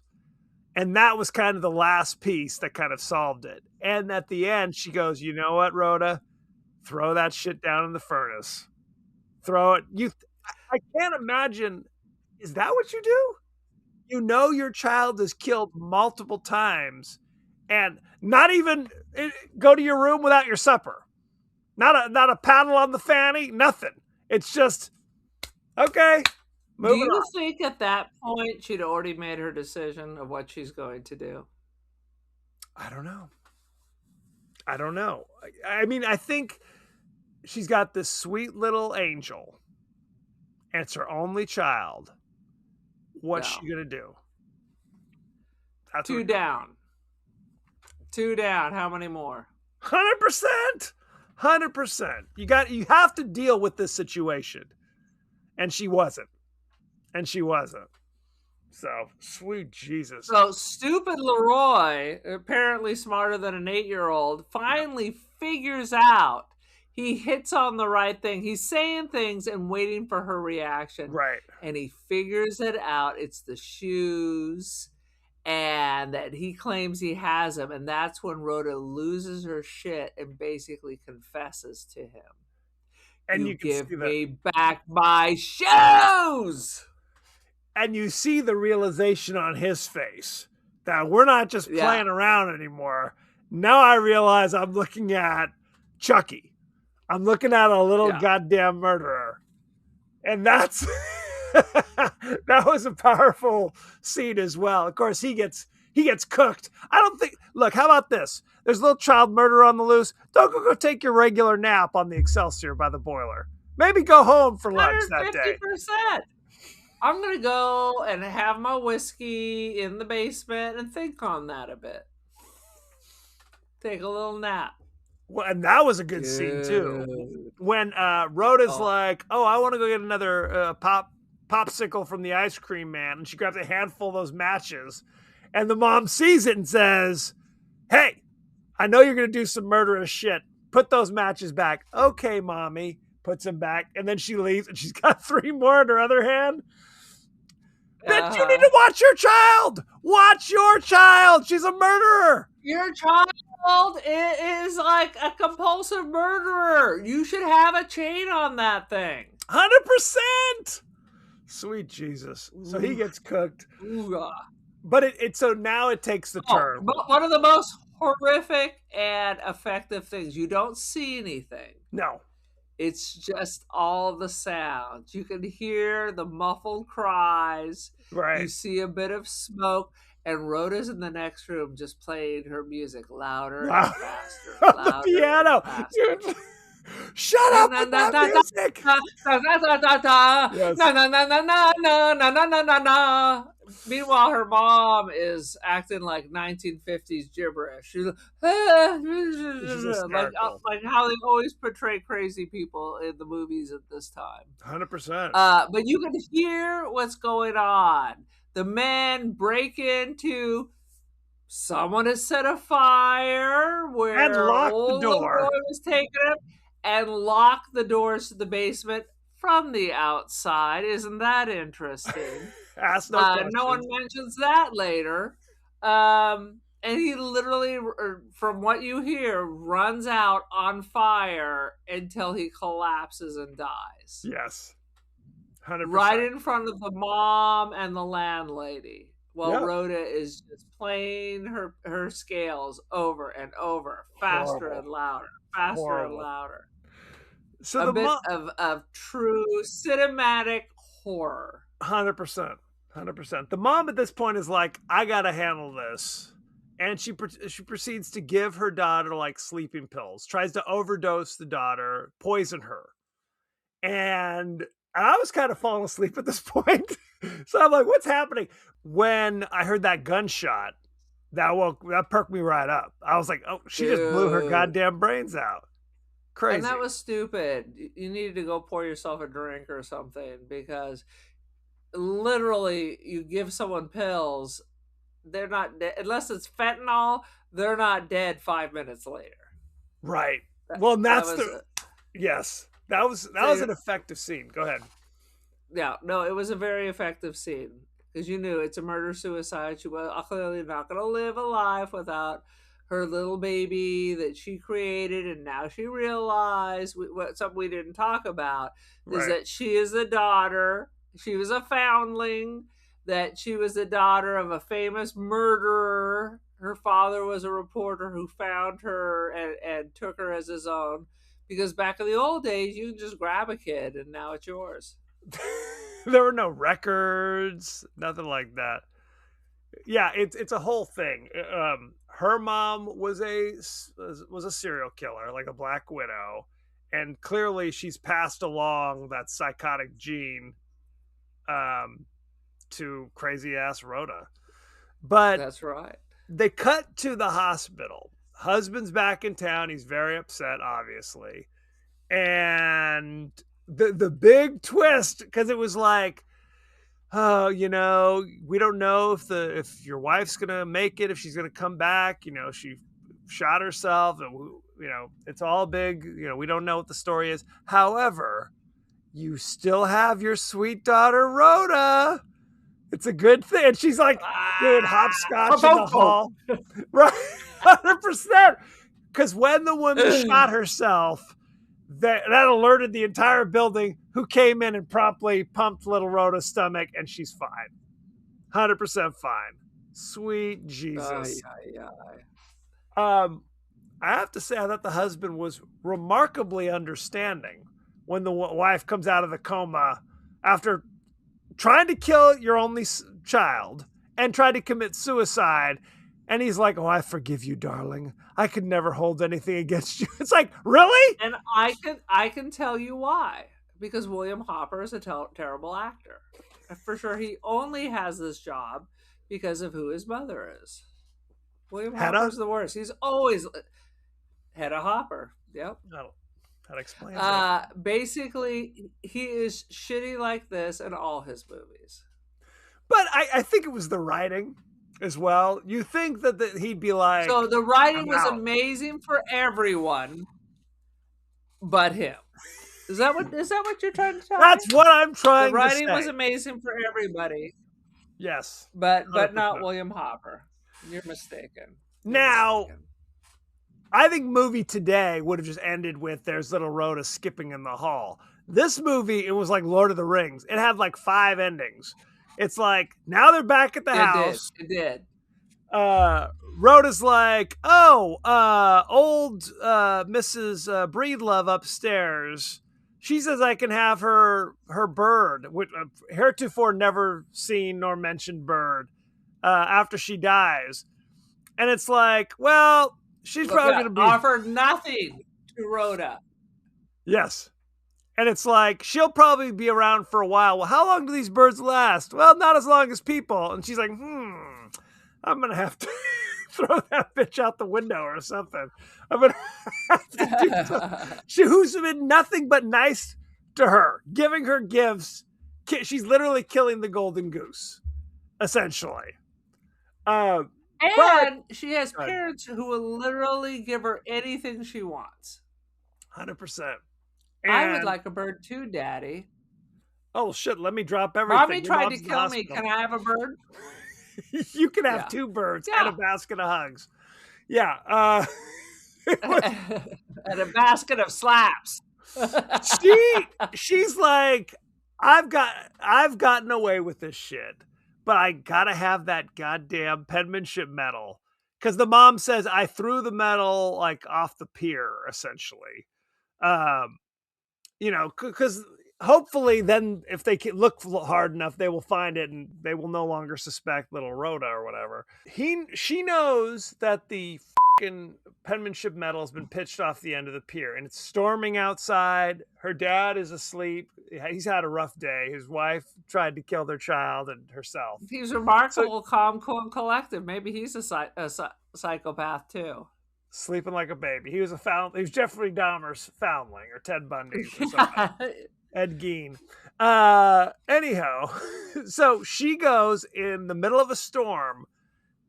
And that was kind of the last piece that kind of solved it. And at the end, she goes, you know what, Rhoda? Throw that shit down in the furnace. Throw it. I can't imagine. Is that what you do? Your child is killed multiple times and not even go to your room without your supper. Not a paddle on the fanny, nothing. It's just, okay. Do you think at that point she'd already made her decision of what she's going to do? I don't know. I mean, I think she's got this sweet little angel, and it's her only child. What's she gonna do? That's Two down. How many more? 100%. 100%. You have to deal with this situation, and she wasn't. So, sweet Jesus. So, stupid Leroy, apparently smarter than an 8-year-old, finally figures out he hits on the right thing. He's saying things and waiting for her reaction. Right. And he figures it out. It's the shoes. And that he claims he has them. And that's when Rhoda loses her shit and basically confesses to him. And you give me back my shoes! And you see the realization on his face that we're not just playing around anymore. Now I realize I'm looking at Chucky. I'm looking at a little goddamn murderer. And that's that was a powerful scene as well. Of course, he gets cooked. I don't think. Look, how about this? There's a little child murder on the loose. Don't go take your regular nap on the Excelsior by the boiler. Maybe go home for lunch that day. 150%. I'm going to go and have my whiskey in the basement and think on that a bit. Take a little nap. Well, and that was a good scene, too. When Rhoda's like, oh, I want to go get another popsicle from the ice cream man. And she grabs a handful of those matches. And the mom sees it and says, hey, I know you're going to do some murderous shit. Put those matches back. Okay, mommy. Puts them back. And then she leaves and she's got 3 more in her other hand. Bitch, you need to watch your child. Watch your child. She's a murderer. Your child Oswald is like a compulsive murderer. You should have a chain on that thing. 100%. Sweet Jesus. So he gets cooked. Ooh, But so now it takes the turn. But one of the most horrific and effective things. You don't see anything. No. It's just all the sounds. You can hear the muffled cries. Right. You see a bit of smoke. And Rhoda's in the next room just playing her music louder and faster. On the piano. Dude, shut up with that music. Meanwhile, her mom is acting like 1950s gibberish. She's like how they always portray crazy people in the movies at this time. 100%. But you can hear what's going on. The men break into. Someone has set a fire where and lock the door. Was taken up and lock the doors to the basement from the outside. Isn't that interesting? Ask no questions. No one mentions that later. And he literally, from what you hear, runs out on fire until he collapses and dies. Yes. 100%. Right in front of the mom and the landlady. While Rhoda is just playing her scales over and over, faster and louder, faster and louder. So a bit of true cinematic horror. 100%. 100%. The mom at this point is like, I gotta handle this. And she proceeds to give her daughter like sleeping pills, tries to overdose the daughter, poison her. And I was kind of falling asleep at this point. So I'm like, what's happening? When I heard that gunshot, that perked me right up. I was like, oh, she just blew her goddamn brains out. Crazy. And that was stupid. You needed to go pour yourself a drink or something, because literally you give someone pills, they're not dead. Unless it's fentanyl, they're not dead 5 minutes later. Right. Well, yes. That was an effective scene. Go ahead. Yeah, no, it was a very effective scene, because you knew it's a murder-suicide. She was clearly not going to live a life without her little baby that she created, and now she realized something we didn't talk about is that she is the daughter. She was a foundling. That she was the daughter of a famous murderer. Her father was a reporter who found her and took her as his own. Because back in the old days, you can just grab a kid and now it's yours. There were no records, nothing like that. Yeah, it's a whole thing. Her mom was a serial killer, like a Black Widow, and clearly she's passed along that psychotic gene to crazy ass Rhoda. But that's right. They cut to the hospital. Husband's back in town. He's very upset, obviously. And the big twist, because it was like, oh, we don't know if your wife's gonna make it, if she's gonna come back. She shot herself. It's all big. We don't know what the story is. However, you still have your sweet daughter Rhoda. It's a good thing. And she's like, dude, hopscotch in the hall. Right. 100%. Because when the woman shot herself, that alerted the entire building, who came in and promptly pumped little Rhoda's stomach, and she's fine. 100% fine. Sweet Jesus. I have to say, I thought the husband was remarkably understanding when the wife comes out of the coma after trying to kill your only child and tried to commit suicide. And he's like, oh, I forgive you, darling. I could never hold anything against you. It's like, really? And I can tell you why. Because William Hopper is a terrible actor. For sure, he only has this job because of who his mother is. William Hopper's the worst. He's always Hedda Hopper. Yep. That explains it. Basically, he is shitty like this in all his movies. But I think it was the writing as well. You think that he'd be like... So the writing was amazing for everyone but him. Is that what you're trying to tell me? That's what I'm trying to say. The writing was amazing for everybody. Yes. But not William Hopper. You're mistaken. Now, I think movie today would have just ended with there's little Rhoda skipping in the hall. This movie, it was like Lord of the Rings. It had like 5 endings. It's like, now they're back at the house. It did. Rhoda's like, old Mrs. Breedlove upstairs. She says I can have her bird, which heretofore never seen nor mentioned bird, after she dies. And it's like, well, she's probably going to be offered nothing to Rhoda. Yes. And it's like, she'll probably be around for a while. Well, how long do these birds last? Well, not as long as people. And she's like, I'm going to have to throw that bitch out the window or something. I'm going to have to do something. Who's been nothing but nice to her, giving her gifts. She's literally killing the golden goose, essentially. And she has parents who will literally give her anything she wants. 100%. I would like a bird too, Daddy. Oh, shit, let me drop everything. Mommy tried to kill me. Can I have a bird? You can have 2 birds and a basket of hugs. Yeah. And a basket of slaps. She's like, I've gotten away with this shit, but I gotta have that goddamn penmanship medal. Because the mom says I threw the medal like off the pier, essentially. Because hopefully then if they can look hard enough, they will find it and they will no longer suspect little Rhoda or whatever. She knows that the fucking penmanship medal has been pitched off the end of the pier and it's storming outside. Her dad is asleep. He's had a rough day. His wife tried to kill their child and herself. He's remarkable, calm, cool, and collective. Maybe he's a psychopath too. Sleeping like a baby. He was Jeffrey Dahmer's foundling, or Ted Bundy, or something. Ed Gein. Anyhow, so she goes in the middle of a storm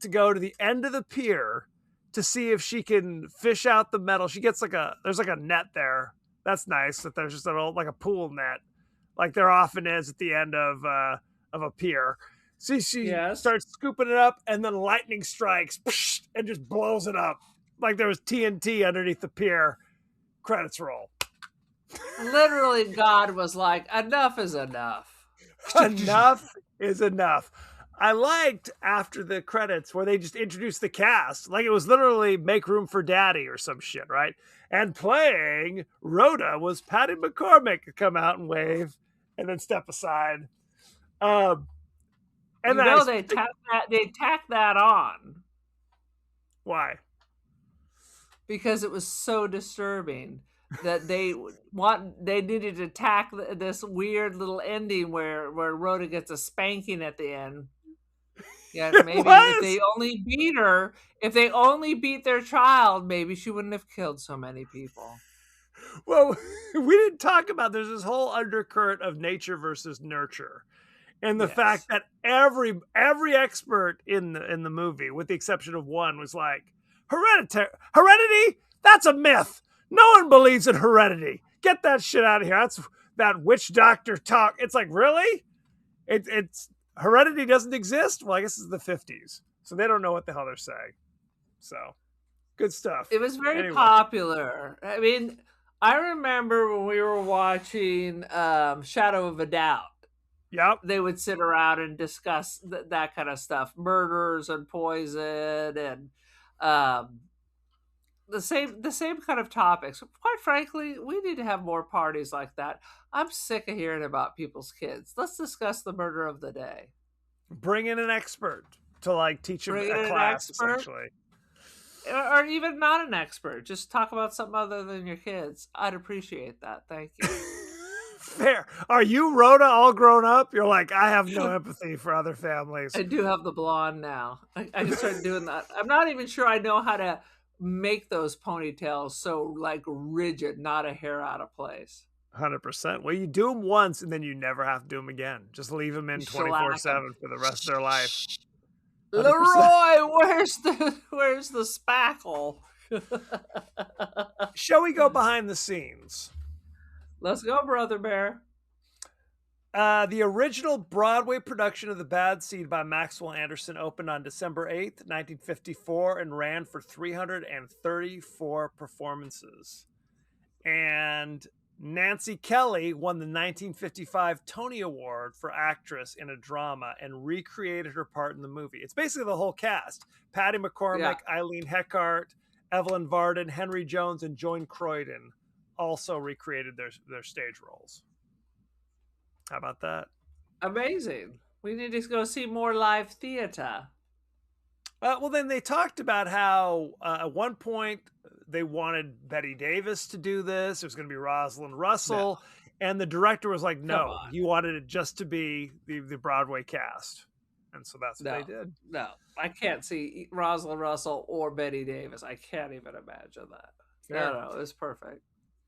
to go to the end of the pier to see if she can fish out the metal. She gets there's like a net there. That's nice that there's just like a pool net, like there often is at the end of a pier. See, she starts scooping it up, and then lightning strikes and just blows it up. Like there was TNT underneath the pier. Credits roll. Literally, God was like, enough is enough. Enough is enough. I liked after the credits where they just introduced the cast. Like it was literally Make Room for Daddy or some shit, right? And playing Rhoda was Patty McCormick to come out and wave and then step aside. And then they tack that on. Why? Because it was so disturbing that they needed to tack this weird little ending where Rhoda gets a spanking at the end. Yeah, maybe if they only beat her, if they only beat their child, maybe she wouldn't have killed so many people. Well, we didn't talk about there's this whole undercurrent of nature versus nurture. And the fact that every expert in the movie, with the exception of one, was like, heredity? That's a myth. No one believes in heredity. Get that shit out of here. That's that witch doctor talk. It's like, really? It's heredity doesn't exist? Well, I guess it's the 50s. So they don't know what the hell they're saying. So, good stuff. It was very popular. I mean, I remember when we were watching Shadow of a Doubt. Yep. They would sit around and discuss that kind of stuff. Murders and poison and the same kind of topics. Quite frankly, we need to have more parties like that. I'm sick of hearing about people's kids. Let's discuss the murder of the day. Bring in an expert to teach them a class, essentially. Or even not an expert. Just talk about something other than your kids. I'd appreciate that. Thank you. Fair. Are you Rhoda all grown up? You're like, I have no empathy for other families. I do have the blonde now. I can start doing that. I'm not even sure I know how to make those ponytails so rigid, not a hair out of place. 100%. Well, you do them once and then you never have to do them again. Just leave them in 24/7 for the rest of their life. 100%. Leroy, where's the spackle? Shall we go behind the scenes? Let's go, Brother Bear. The original Broadway production of The Bad Seed by Maxwell Anderson opened on December 8th, 1954, and ran for 334 performances. And Nancy Kelly won the 1955 Tony Award for actress in a drama and recreated her part in the movie. It's basically the whole cast. Patty McCormick, Eileen Heckart, Evelyn Varden, Henry Jones, and Joan Croydon also recreated their stage roles. How about that? Amazing. We need to go see more live theater. Well, then they talked about how at one point they wanted Betty Davis to do this. It was going to be Rosalind Russell. No. And the director was like, no, he wanted it just to be the Broadway cast. And so that's what they did. No, I can't see Rosalind Russell or Betty Davis. I can't even imagine that. Fair. No, it was perfect.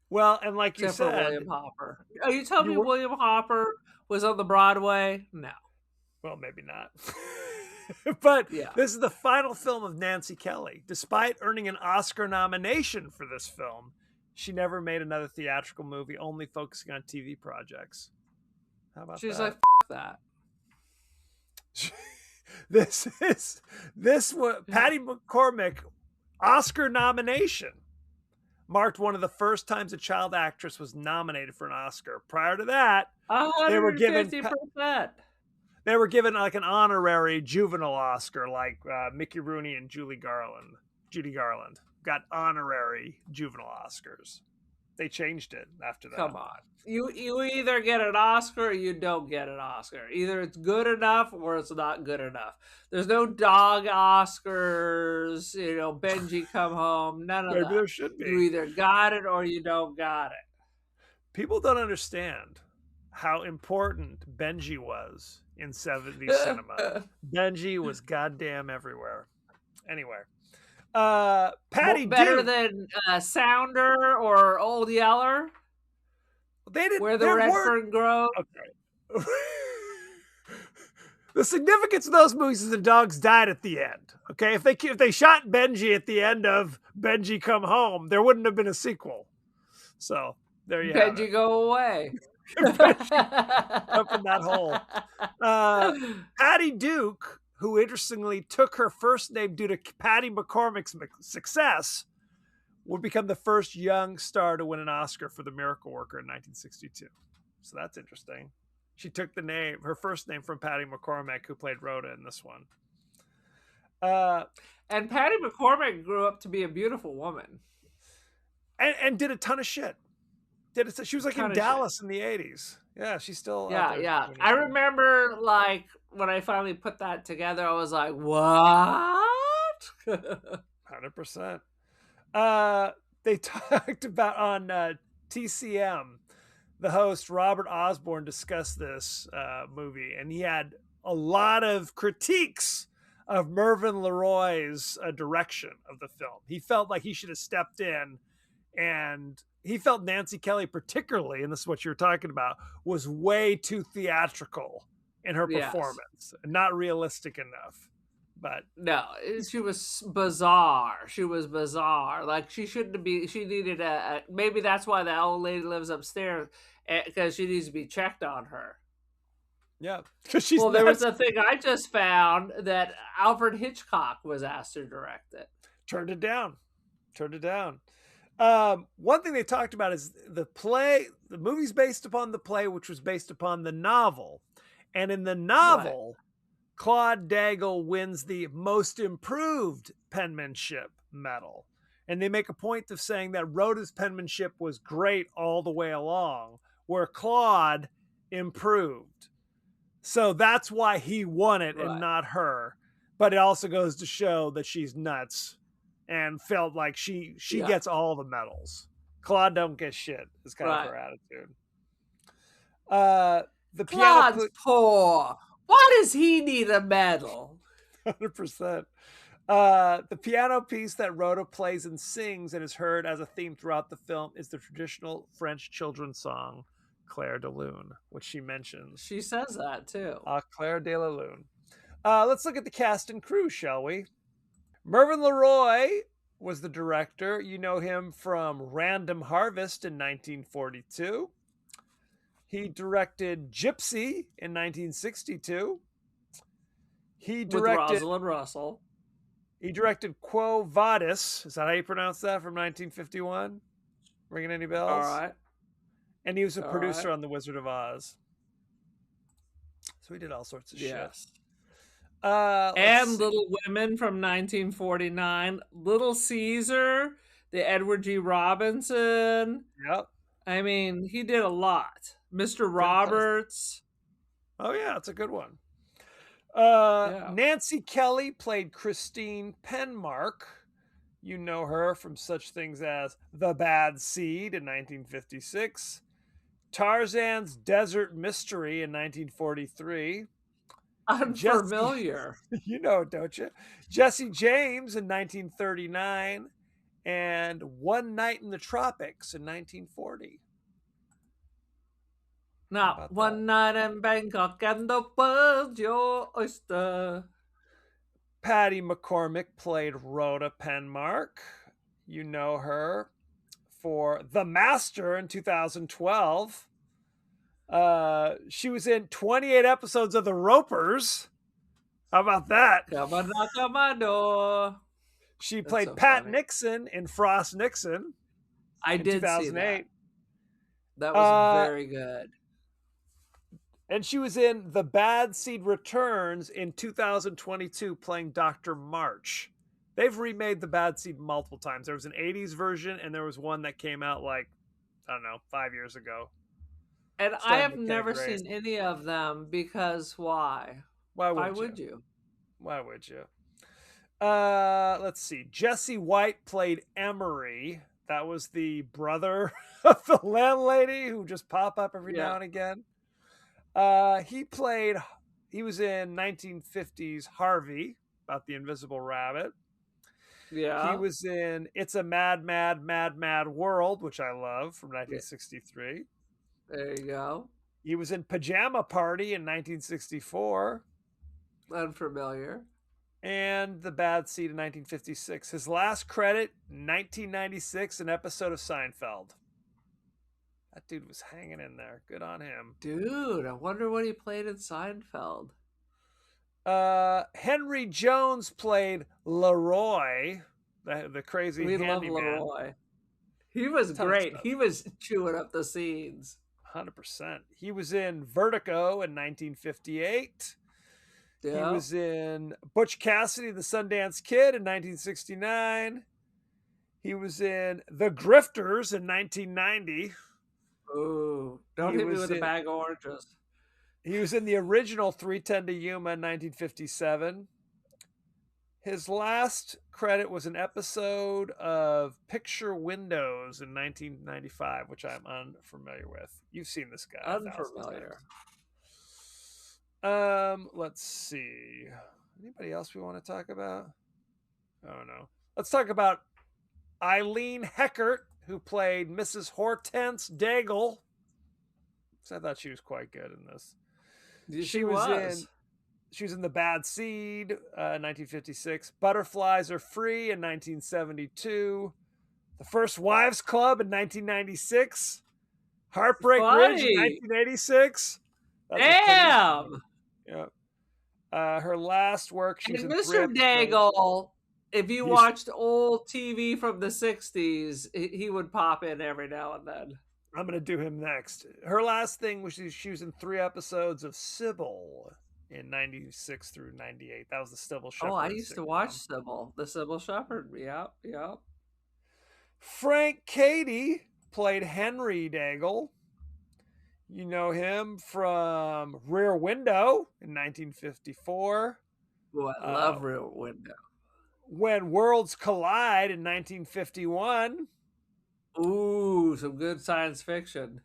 Well, and like Except you said, for William Hopper. Oh, you tell me William Hopper was on the Broadway? No. Well, maybe not. But this is the final film of Nancy Kelly. Despite earning an Oscar nomination for this film, she never made another theatrical movie, only focusing on TV projects. How about She's that? like, that. This was Patty McCormick Oscar nomination. Marked one of the first times a child actress was nominated for an Oscar. Prior to that, 150%. They were given like an honorary juvenile Oscar, like Mickey Rooney and Judy Garland got honorary juvenile Oscars. They changed it after that. Come on, you either get an Oscar or you don't get an Oscar. Either it's good enough or it's not good enough. There's no dog Oscars. Benji come home. None of that. Maybe there should be. You either got it or you don't got it. People don't understand how important Benji was in 70s cinema. Benji was goddamn everywhere. Anyway, Patty better than Sounder or Old Yeller. They didn't. Where the Redfern grows. Okay. The significance of those movies is the dogs died at the end. Okay, if they shot Benji at the end of Benji Come Home, there wouldn't have been a sequel. So there you have it. Benji go away. Up in that hole. Patty Duke, who interestingly took her first name due to Patty McCormick's success, would become the first young star to win an Oscar for The Miracle Worker in 1962. So that's interesting. She took her first name from Patty McCormick, who played Rhoda in this one. And Patty McCormick grew up to be a beautiful woman. And did a ton of shit. She was like in Dallas in the 80s. Yeah, she's still out there. I remember when I finally put that together, I was like, what? 100%. They talked about on TCM, the host Robert Osborne discussed this movie, and he had a lot of critiques of Mervyn LeRoy's direction of the film. He felt like he should have stepped in, and he felt Nancy Kelly particularly, and this is what you were talking about, was way too theatrical in her performance, not realistic enough. But no, she was bizarre. She was bizarre. Like she shouldn't be. She needed maybe that's why that old lady lives upstairs, because she needs to be checked on her. Yeah, because she's. Well, there was a thing I just found that Alfred Hitchcock was asked to direct it. Turned it down. One thing they talked about is the movie's based upon the play, which was based upon the novel, and in the novel. Right. Claude Daigle wins the Most Improved Penmanship medal. And they make a point of saying that Rhoda's penmanship was great all the way along, where Claude improved. So that's why he won it and not her. But it also goes to show that she's nuts and felt like she gets all the medals. Claude don't get shit is kind of her attitude. Claude's poor. Why does he need a medal? 100%. The piano piece that Rhoda plays and sings and is heard as a theme throughout the film is the traditional French children's song, Clair de Lune, which she mentions. She says that too. Clair de la Lune. Let's look at the cast and crew, shall we? Mervyn LeRoy was the director. You know him from Random Harvest in 1942. He directed Gypsy in 1962. He With directed Rosalind Russell. Quo Vadis. Is that how you pronounce that, from 1951? Ringing any bells? All right. And he was a All producer right. on The Wizard of Oz. So he did all sorts of Yes. shit. And Let's see. Little Women from 1949. Little Caesar, the Edward G. Robinson. Yep. I mean, he did a lot. Mr. Roberts. Oh yeah, that's a good one. Yeah. Nancy Kelly played Christine Penmark. You know her from such things as The Bad Seed in 1956, Tarzan's Desert Mystery in 1943. Unfamiliar. You know it, don't you? Jesse James in 1939, and One Night in the Tropics in 1940. Now, one night in Bangkok and the world's your oyster. Patty McCormick played Rhoda Penmark. You know her for The Master in 2012. She was in 28 episodes of The Ropers. How about that? Come on, knock on my door. She That's played so Pat funny. Nixon in Frost Nixon. I in did see 2008. that. That was very good. And she was in The Bad Seed Returns in 2022 playing Dr. March. They've remade The Bad Seed multiple times. There was an 80s version, and there was one that came out like, I don't know, 5 years ago. And I Starring have McKenna never Grace. seen any of them because why? Why Why would would you? you? Why would you? Let's see. Jesse White played Emery. That was the brother of the landlady who just pop up every now and again. He was in 1950s Harvey, about the invisible rabbit. Yeah. He was in It's a Mad, Mad, Mad, Mad World, which I love, from 1963. There you go. He was in Pajama Party in 1964. Unfamiliar. And The Bad Seed in 1956. His last credit, 1996, an episode of Seinfeld. That dude was hanging in there. Good on him. Dude, I wonder what he played in Seinfeld. Henry Jones played Leroy, the crazy We love handyman. Leroy. He was Ton of great. stuff. He was chewing up the scenes. 100%. He was in Vertigo in 1958. Yeah. He was in Butch Cassidy, the Sundance Kid in 1969. He was in The Grifters in 1990. Ooh, don't He hit me was with a in- bag of oranges. He was in the original 310 to Yuma in 1957. His last credit was an episode of Picture Windows in 1995, which I'm unfamiliar with. You've seen this guy. 1,000 Unfamiliar. times. Let's see. Anybody else we want to talk about? Oh no. Let's talk about Eileen Heckert, who played Mrs. Hortense Daigle. So I thought she was quite good in this. She was in The Bad Seed, 1956. Butterflies Are Free in 1972. The First Wives Club in 1996. Heartbreak Ridge in 1986. That's a Damn! Yeah. Her last work, she was And in Mr. 3 episodes. Daigle, if you He's- watched old TV from the 60s, he would pop in every now and then. I'm going to do him next. Her last thing was she was in 3 episodes of Sybil in 96 through 98. That was the Sybil Shepherd. Oh, I used to sitcom. watch Sybil, the Sybil Shepherd. Yep, yep. Frank Cady played Henry Daigle. You know him from Rear Window in 1954. Oh, I love Rear Window. When Worlds Collide in 1951. Ooh, some good science fiction.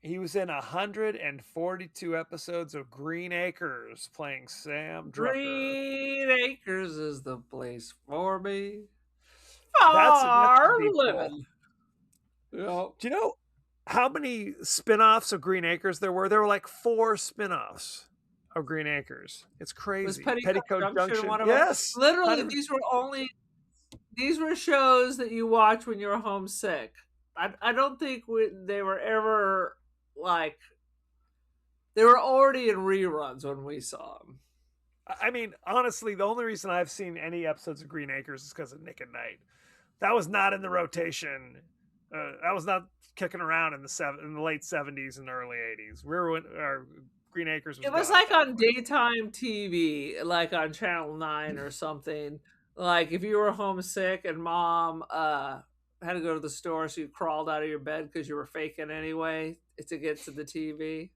He was in 142 episodes of Green Acres playing Sam Drucker. Green Acres is the place for me. That's Far pretty cool. living. Yep. Do you know how many spin-offs of Green Acres there were? There were like 4 spin-offs of Green Acres. It's crazy. Was Petticoat Junction one of them? Yes. Literally, 100%. these were shows that you watch when you were homesick. I don't think they were ever like they were already in reruns when we saw them. I mean, honestly, the only reason I've seen any episodes of Green Acres is because of Nick at Night. That was not in the rotation. That was not kicking around in the late 70s and early 80s. Green Acres was. It was like on daytime TV, like on Channel 9 or something. Like if you were homesick and mom had to go to the store, so you crawled out of your bed because you were faking anyway to get to the TV.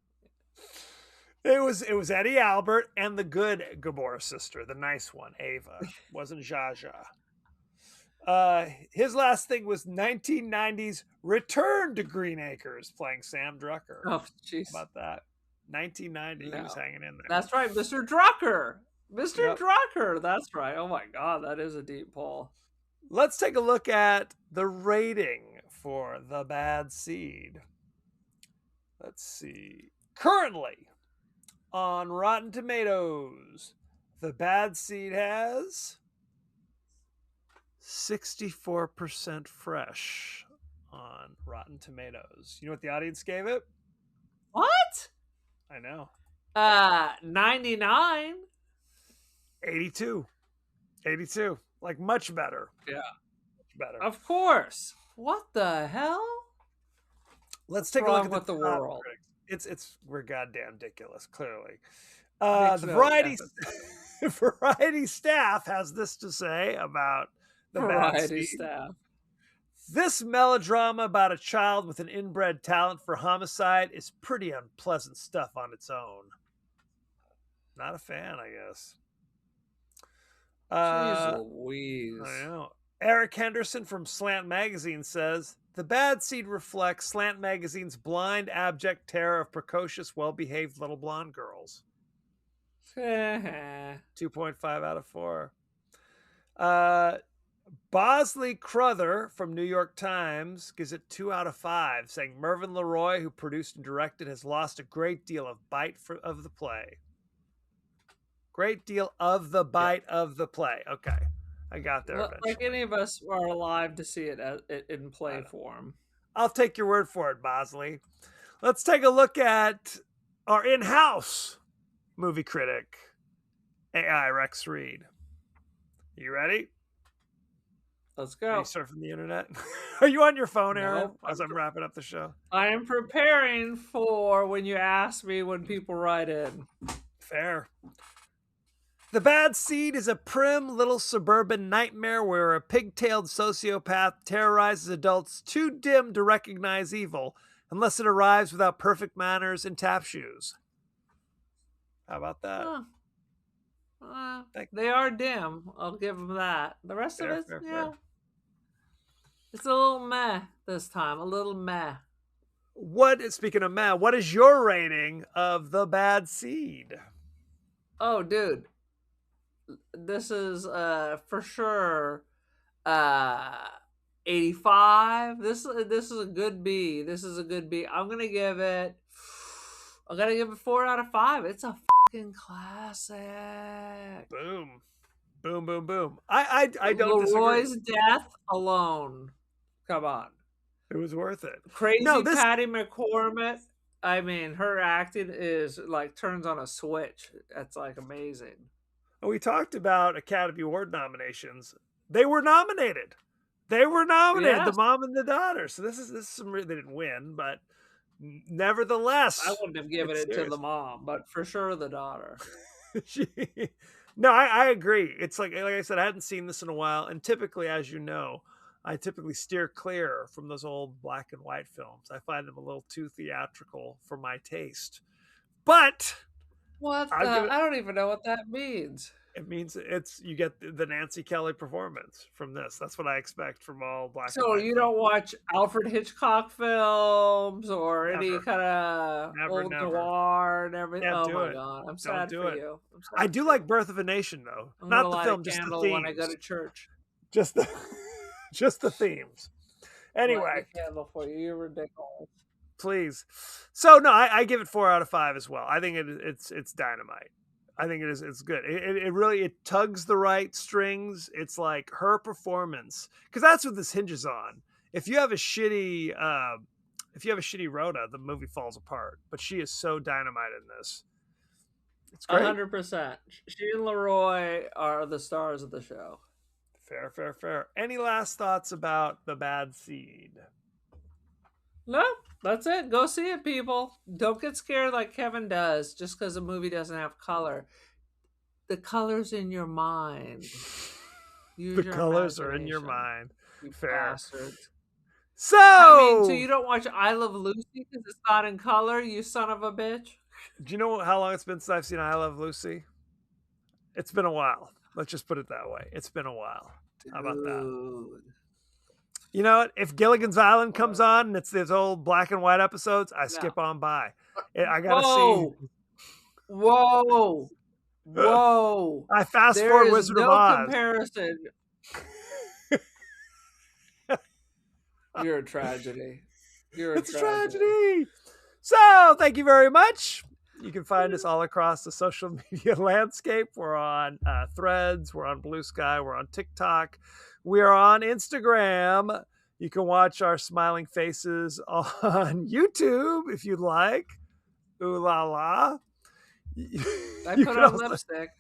It was Eddie Albert and the good Gabor sister, the nice one, Ava. Wasn't Zsa Zsa. His last thing was 1990's Return to Green Acres, playing Sam Drucker. Oh, jeez. How about that? 1990, he was hanging in there. That's right, Mr. Drucker. Mr. Drucker, that's right. Oh my God, that is a deep pull. Let's take a look at the rating for The Bad Seed. Let's see. Currently, on Rotten Tomatoes, The Bad Seed has 64% fresh on Rotten Tomatoes. You know what the audience gave it? What? I know. 99. 82. Like much better. Yeah. Much better. Of course. What the hell? Let's take a look at the world. We're goddamn ridiculous, clearly. The Variety staff has this to say about The Bad Seed. Staff. This melodrama about a child with an inbred talent for homicide is pretty unpleasant stuff on its own. Not a fan, I guess. Jeez Louise. I know. Eric Henderson from Slant Magazine says, The Bad Seed reflects Slant Magazine's blind, abject terror of precocious, well-behaved little blonde girls. 2.5 out of 4. Bosley Crowther from New York Times gives it 2 out of 5, saying Mervyn LeRoy, who produced and directed, has lost a great deal of bite of the play. Great deal of the bite of the play. Okay. I got there eventually. Like any of us are alive to see it in play form. I'll take your word for it, Bosley. Let's take a look at our in-house movie critic, AI Rex Reed. You ready? Let's go. Are you surfing the internet? Are you on your phone, Aaron, Nope. as I'm wrapping up the show? I am preparing for when you ask me when people write in. Fair. The Bad Seed is a prim little suburban nightmare where a pigtailed sociopath terrorizes adults too dim to recognize evil unless it arrives without perfect manners and tap shoes. How about that? They are dim. I'll give them that. The rest of it, fair. It's a little meh this time. A little meh. Speaking of meh, what is your rating of The Bad Seed? Oh, dude. This is for sure 85. This is a good B. I'm gonna give it 4 out of 5. It's a fucking classic. Boom. I don't Leroy's disagree. death alone. Come on. It was worth it. Crazy Patty McCormick. I mean, her acting is like turns on a switch. That's like amazing. We talked about Academy Award nominations. They were nominated. Yes. The mom and the daughter. So this is some. They didn't win, but nevertheless, I wouldn't have given it to the mom, but for sure the daughter. No, I agree. It's like I said, I hadn't seen this in a while, and typically, as you know, I typically steer clear from those old black and white films. I find them a little too theatrical for my taste. But I don't even know what that means. It means you get the Nancy Kelly performance from this. That's what I expect from all black and white. So you don't watch Alfred Hitchcock films or any kind of old noir and everything? Yeah, oh my God, I'm sad for you. I do like Birth of a Nation though. I'm not the film, just the themes. when I go to church. Just the themes. Anyway, Light a candle for you. You're ridiculous. Please. So no, I give it 4 out of 5 as well. I think it's dynamite. I think it's good. It really tugs the right strings. It's like her performance, because that's what this hinges on. If you have a shitty If you have a shitty Rhoda, the movie falls apart. But she is so dynamite in this. It's great. 100%. She and Leroy are the stars of the show. Fair. Any last thoughts about The Bad Seed? No, that's it. Go see it, people. Don't get scared like Kevin does just because a movie doesn't have color. The color's in your mind. The colors are in your mind. You Fair. bastards. So, so you don't watch I Love Lucy because it's not in color, you son of a bitch? Do you know how long it's been since I've seen I Love Lucy? It's been a while. Let's just put it that way. It's been a while. How about that? You know what? If Gilligan's Island comes on and it's these old black and white episodes, I skip on by. I gotta see. Whoa! I fast There forward is Wizard no of Oz. comparison. You're a tragedy. It's a tragedy. So, thank you very much. You can find us all across the social media landscape. We're on Threads. We're on Blue Sky. We're on TikTok. We are on Instagram. You can watch our smiling faces on YouTube if you'd like. Ooh la la. I put on lipstick.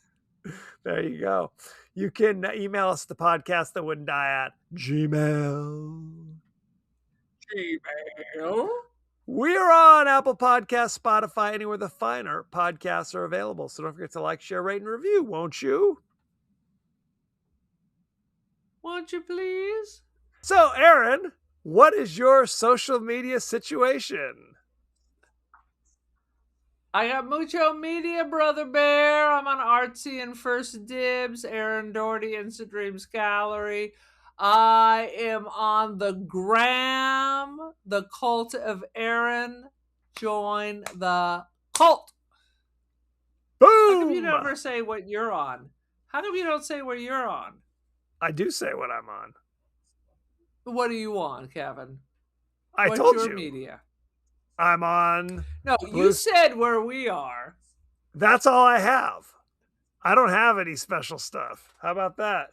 There you go. You can email us the podcast that wouldn't die at Gmail. We are on Apple Podcasts, Spotify, anywhere the finer podcasts are available. So don't forget to like, share, rate, and review, won't you? Won't you please? So, Aaron, what is your social media situation? I got mucho media, Brother Bear. I'm on Artsy and First Dibs, Aaron Doherty, Instant Dreams Gallery. I am on the Gram, the Cult of Aaron. Join the cult. Boom! How come you never say what you're on? How come you don't say where you're on? I do say what I'm on. What are you on, Kevin? What's told your you. Media? I'm on. No, you said where we are. That's all I have. I don't have any special stuff. How about that?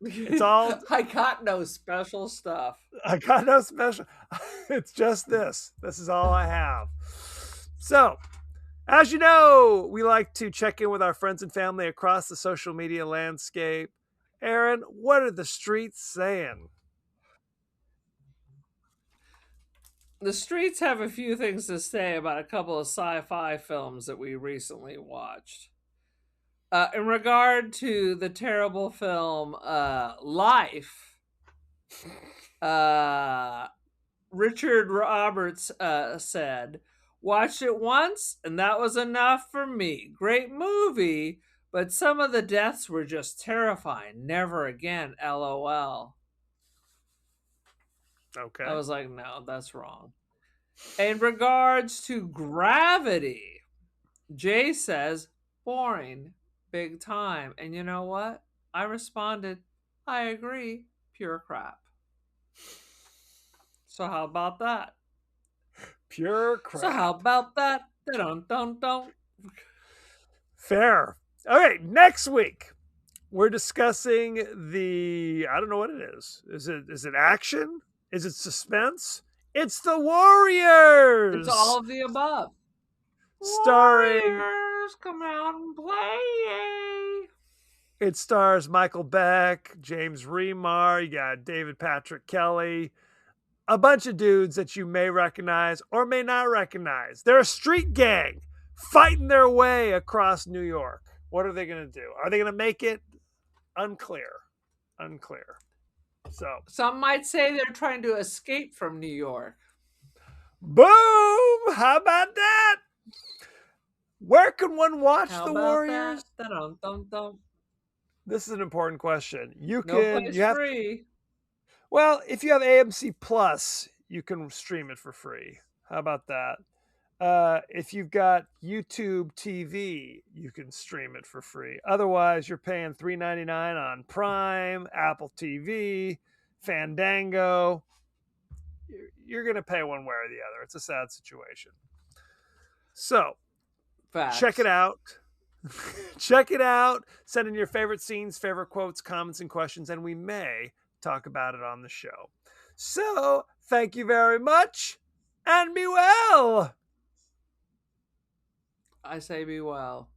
It's all. I got no special stuff. I got no special. It's just this. This is all I have. So, as you know, we like to check in with our friends and family across the social media landscape. Aaron, what are the streets saying? The streets have a few things to say about a couple of sci-fi films that we recently watched. In regard to the terrible film Life, Richard Roberts said, "Watched it once and that was enough for me. Great movie, but some of the deaths were just terrifying. Never again, LOL." Okay. I was like, no, that's wrong. In regards to Gravity, Jay says, boring, big time. And you know what? I responded, I agree, pure crap. So how about that? Pure crap. So how about that? Don't. Fair. Okay, next week we're discussing I don't know what it is. Is it action? Is it suspense? It's The Warriors. It's all of the above. Starring. Warriors, come out and play. It stars Michael Beck, James Remar. You got David Patrick Kelly. A bunch of dudes that you may recognize or may not recognize. They're a street gang fighting their way across New York. What are they going to do? Are they going to make it? Unclear. So some might say they're trying to escape from New York. Boom! How about that? Where can one watch The Warriors? This is an important question. You have free. Well, if you have AMC Plus, you can stream it for free. How about that? If you've got YouTube TV, you can stream it for free. Otherwise, you're paying $3.99 on Prime, Apple TV, Fandango. You're going to pay one way or the other. It's a sad situation. So, Facts. Check it out. Check it out. Send in your favorite scenes, favorite quotes, comments, and questions, and we may talk about it on the show. So, thank you very much. and be well. I say be well.